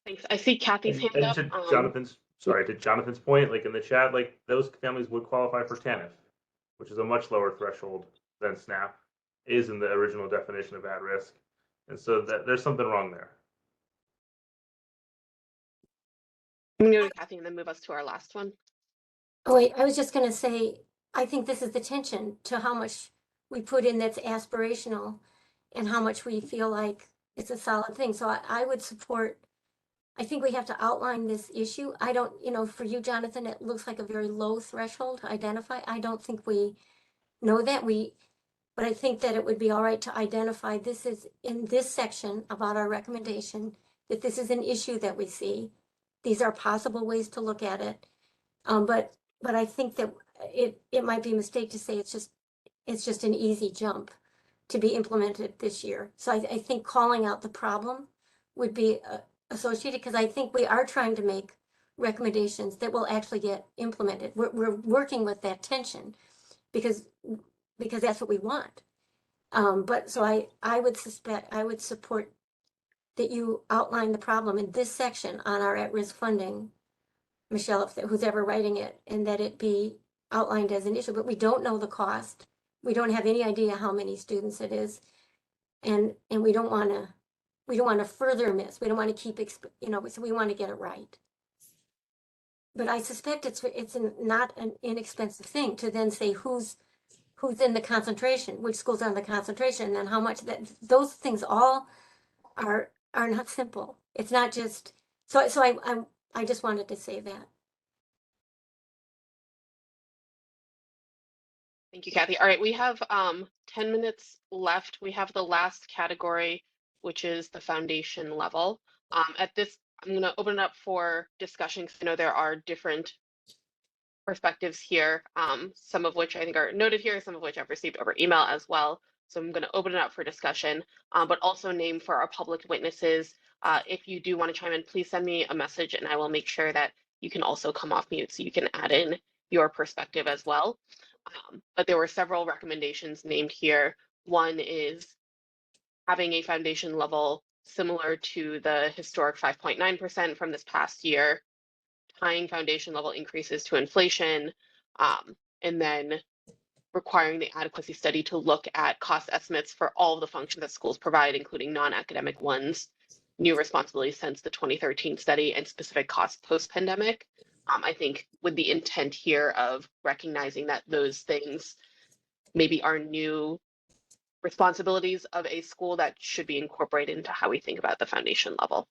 Thanks. I see Kathy's hand up. To Jonathan's point, like in the chat, like those families would qualify for TANF, which is a much lower threshold than SNAP is in the original definition of at risk. And so there's something wrong there. I'm going to go to Kathy and then move us to our last one. Oh, wait, I was just going to say, I think this is the tension to how much we put in that's aspirational and how much we feel like it's a solid thing. So I would support, I think we have to outline this issue. I don't, for you, Jonathan, it looks like a very low threshold to identify. I don't think we know that. But I think that it would be all right to identify this is in this section about our recommendation, that this is an issue that we see. These are possible ways to look at it. But I think that it might be a mistake to say it's just an easy jump to be implemented this year. So I think calling out the problem would be associated, because I think we are trying to make recommendations that will actually get implemented. We're working with that tension because that's what we want. But so I would support that you outline the problem in this section on our at-risk funding, Michelle, who's ever writing it, and that it be outlined as an issue. But we don't know the cost. We don't have any idea how many students it is, and we don't want to further miss. We don't want to keep so we want to get it right. But I suspect it's not an inexpensive thing to then say who's in the concentration, which schools are in the concentration, and then how much. That those things all are not simple. It's not just so I just wanted to say that. Thank you, Kathy. All right, we have 10 minutes left. We have the last category, which is the foundation level. At this, I'm going to open it up for discussion because I know there are different perspectives here, some of which I think are noted here, some of which I've received over email as well. So I'm going to open it up for discussion, but also name for our public witnesses. If you do want to chime in, please send me a message and I will make sure that you can also come off mute so you can add in your perspective as well. But there were several recommendations named here. One is having a foundation level similar to the historic 5.9% from this past year, tying foundation level increases to inflation, and then requiring the adequacy study to look at cost estimates for all of the functions that schools provide, including non-academic ones, new responsibilities since the 2013 study, and specific costs post-pandemic. I think with the intent here of recognizing that those things maybe are new responsibilities of a school that should be incorporated into how we think about the foundation level.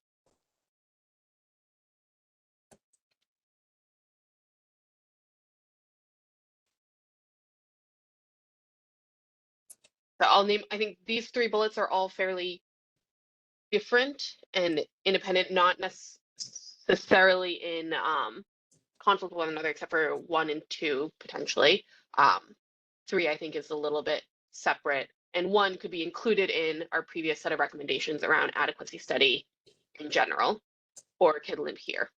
So I'll name, I think these three bullets are all fairly different and independent, not necessarily in conflict with one another, except for 1 and 2 potentially. 3, I think, is a little bit separate, and 1 could be included in our previous set of recommendations around adequacy study in general, or can live here.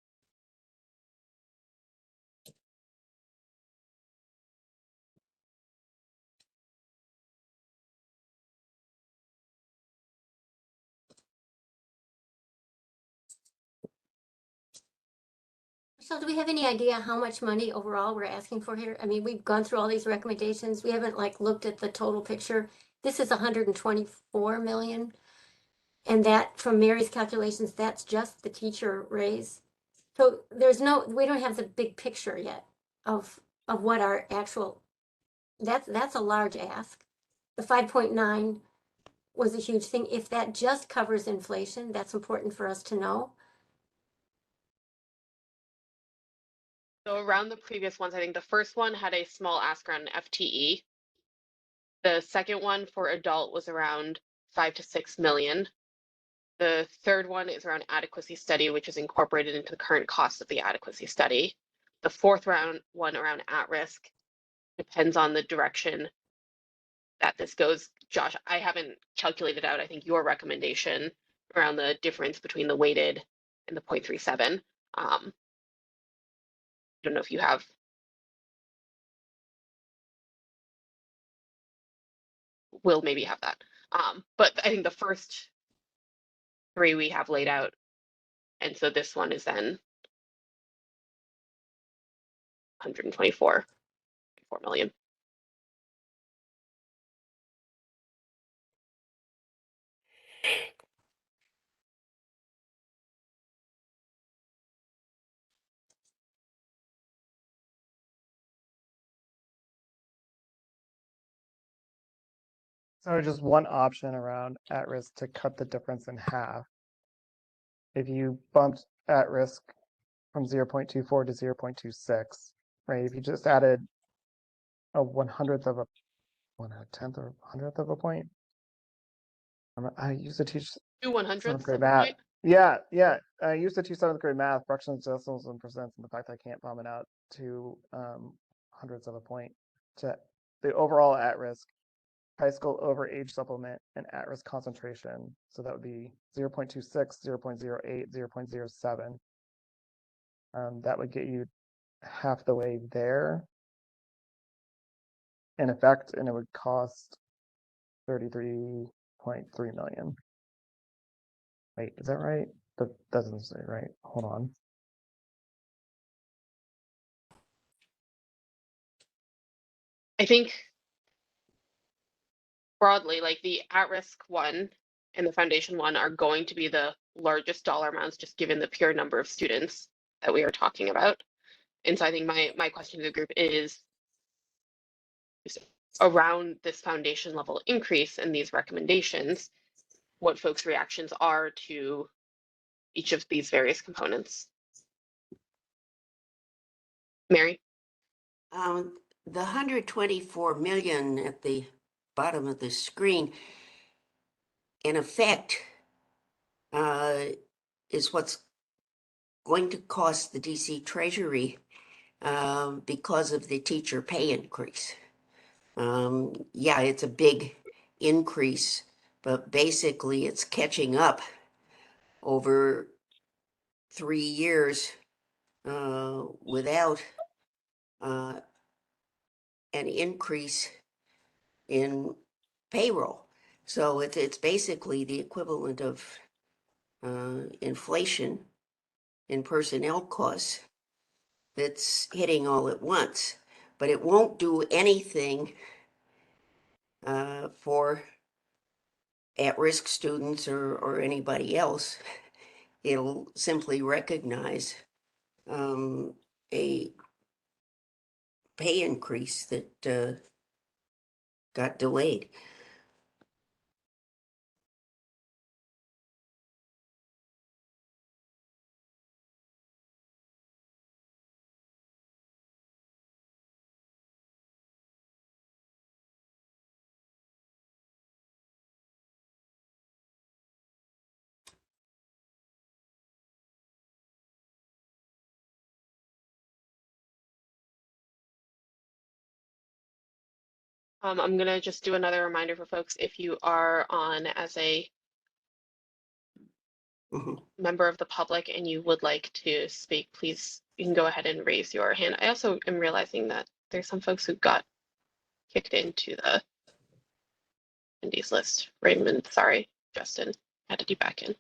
So do we have any idea how much money overall we're asking for here? I mean, we've gone through all these recommendations. We haven't like looked at the total picture. This is 124 million. And that, from Mary's calculations, that's just the teacher raise. So we don't have the big picture yet of what our actual, that's a large ask. The 5.9 was a huge thing. If that just covers inflation, that's important for us to know. So around the previous ones, I think the first one had a small ask around FTE. The second one for adult was around 5 to 6 million. The third one is around adequacy study, which is incorporated into the current cost of the adequacy study. The fourth one around at risk depends on the direction that this goes. Josh, I haven't calculated out, I think, your recommendation around the difference between the weighted and the 0.37. I don't know if you have. We'll maybe have that. But I think the first 3 we have laid out. And so this one is then 124 million. So just one option around at risk to cut the difference in half. If you bumped at risk from 0.24 to 0.26, right? If you just added a 1/100th of a 1/10 or 100th of a point. I used to teach 2/100ths 7th grade of a math. point? Yeah. I used to teach 7th grade math, fractions, decimals, and percents, and the fact I can't bomb it out to hundredths of a point to the overall at risk, high school over age supplement, and at risk concentration. So that would be 0.26, 0.08, 0.07. That would get you half the way there in effect, and it would cost 33.3 million. Wait, is that right? That doesn't say right. Hold on. I think broadly, like the at-risk one and the foundation one are going to be the largest dollar amounts, just given the pure number of students that we are talking about. And so I think my question to the group is around this foundation level increase in these recommendations, what folks' reactions are to each of these various components. Mary? The 124 million at the bottom of the screen, in effect, is what's going to cost the DC Treasury because of the teacher pay increase. Yeah, it's a big increase, but basically it's catching up over 3 years without an increase in payroll. So it's basically the equivalent of inflation in personnel costs that's hitting all at once. But it won't do anything for at-risk students or anybody else. It'll simply recognize a pay increase that got delayed. I'm gonna just do another reminder for folks. If you are on as a member of the public and you would like to speak, please, you can go ahead and raise your hand. I also am realizing that there's some folks who got kicked into the attendees list. Raymond, sorry, Justin, added you back in.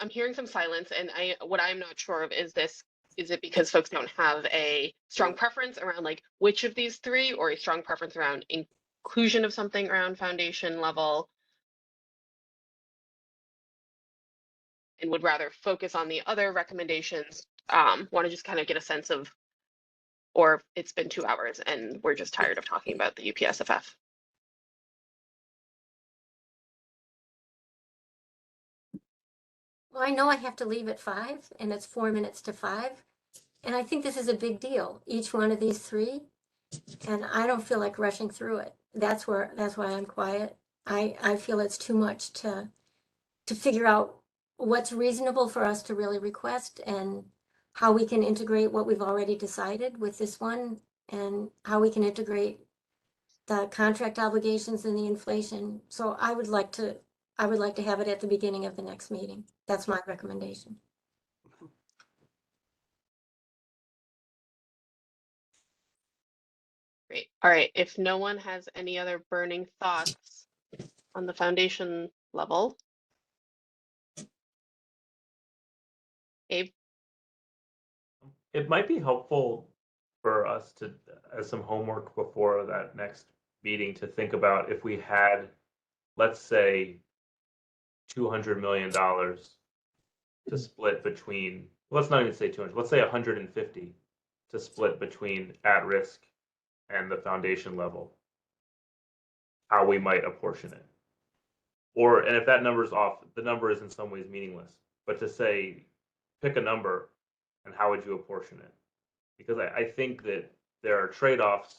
I'm hearing some silence, and what I'm not sure of is it because folks don't have a strong preference around like which of these three, or a strong preference around inclusion of something around foundation level, and would rather focus on the other recommendations. Want to just kind of get a sense of, or it's been 2 hours and we're just tired of talking about the UPSFF. Well, I know I have to leave at 5 and it's 4 minutes to 5. And I think this is a big deal, each one of these three. And I don't feel like rushing through it. That's why I'm quiet. I feel it's too much to figure out what's reasonable for us to really request and how we can integrate what we've already decided with this one and how we can integrate the contract obligations and the inflation. So I would like to have it at the beginning of the next meeting. That's my recommendation. Great. All right. If no one has any other burning thoughts on the foundation level, Abe? It might be helpful for us to, as some homework before that next meeting, to think about if we had, let's say, $200 million to split between, let's not even say 200, let's say 150 to split between at risk and the foundation level, how we might apportion it. And if that number's off, the number is in some ways meaningless, but to say, pick a number and how would you apportion it? Because I think that there are trade-offs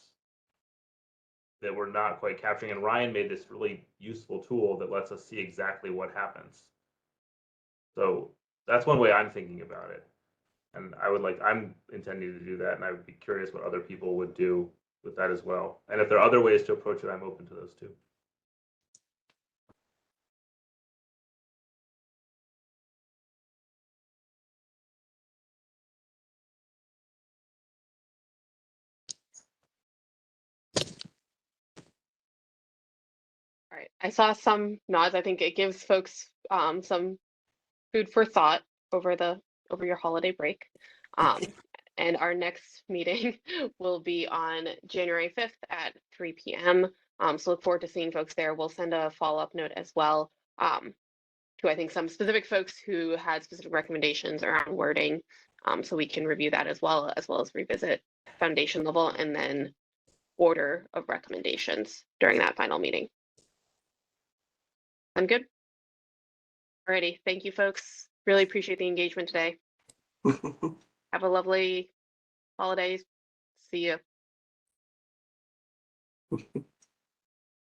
that we're not quite capturing. And Ryan made this really useful tool that lets us see exactly what happens. So that's one way I'm thinking about it. And I'm intending to do that. And I would be curious what other people would do with that as well. And if there are other ways to approach it, I'm open to those too. All right. I saw some nods. I think it gives folks some food for thought over your holiday break. And our next meeting will be on January 5th at 3 p.m. So look forward to seeing folks there. We'll send a follow-up note as well to, I think, some specific folks who had specific recommendations around wording. So we can review that as well as revisit foundation level and then order of recommendations during that final meeting. I'm good. Alrighty, thank you folks. Really appreciate the engagement today. Have a lovely holiday. See you.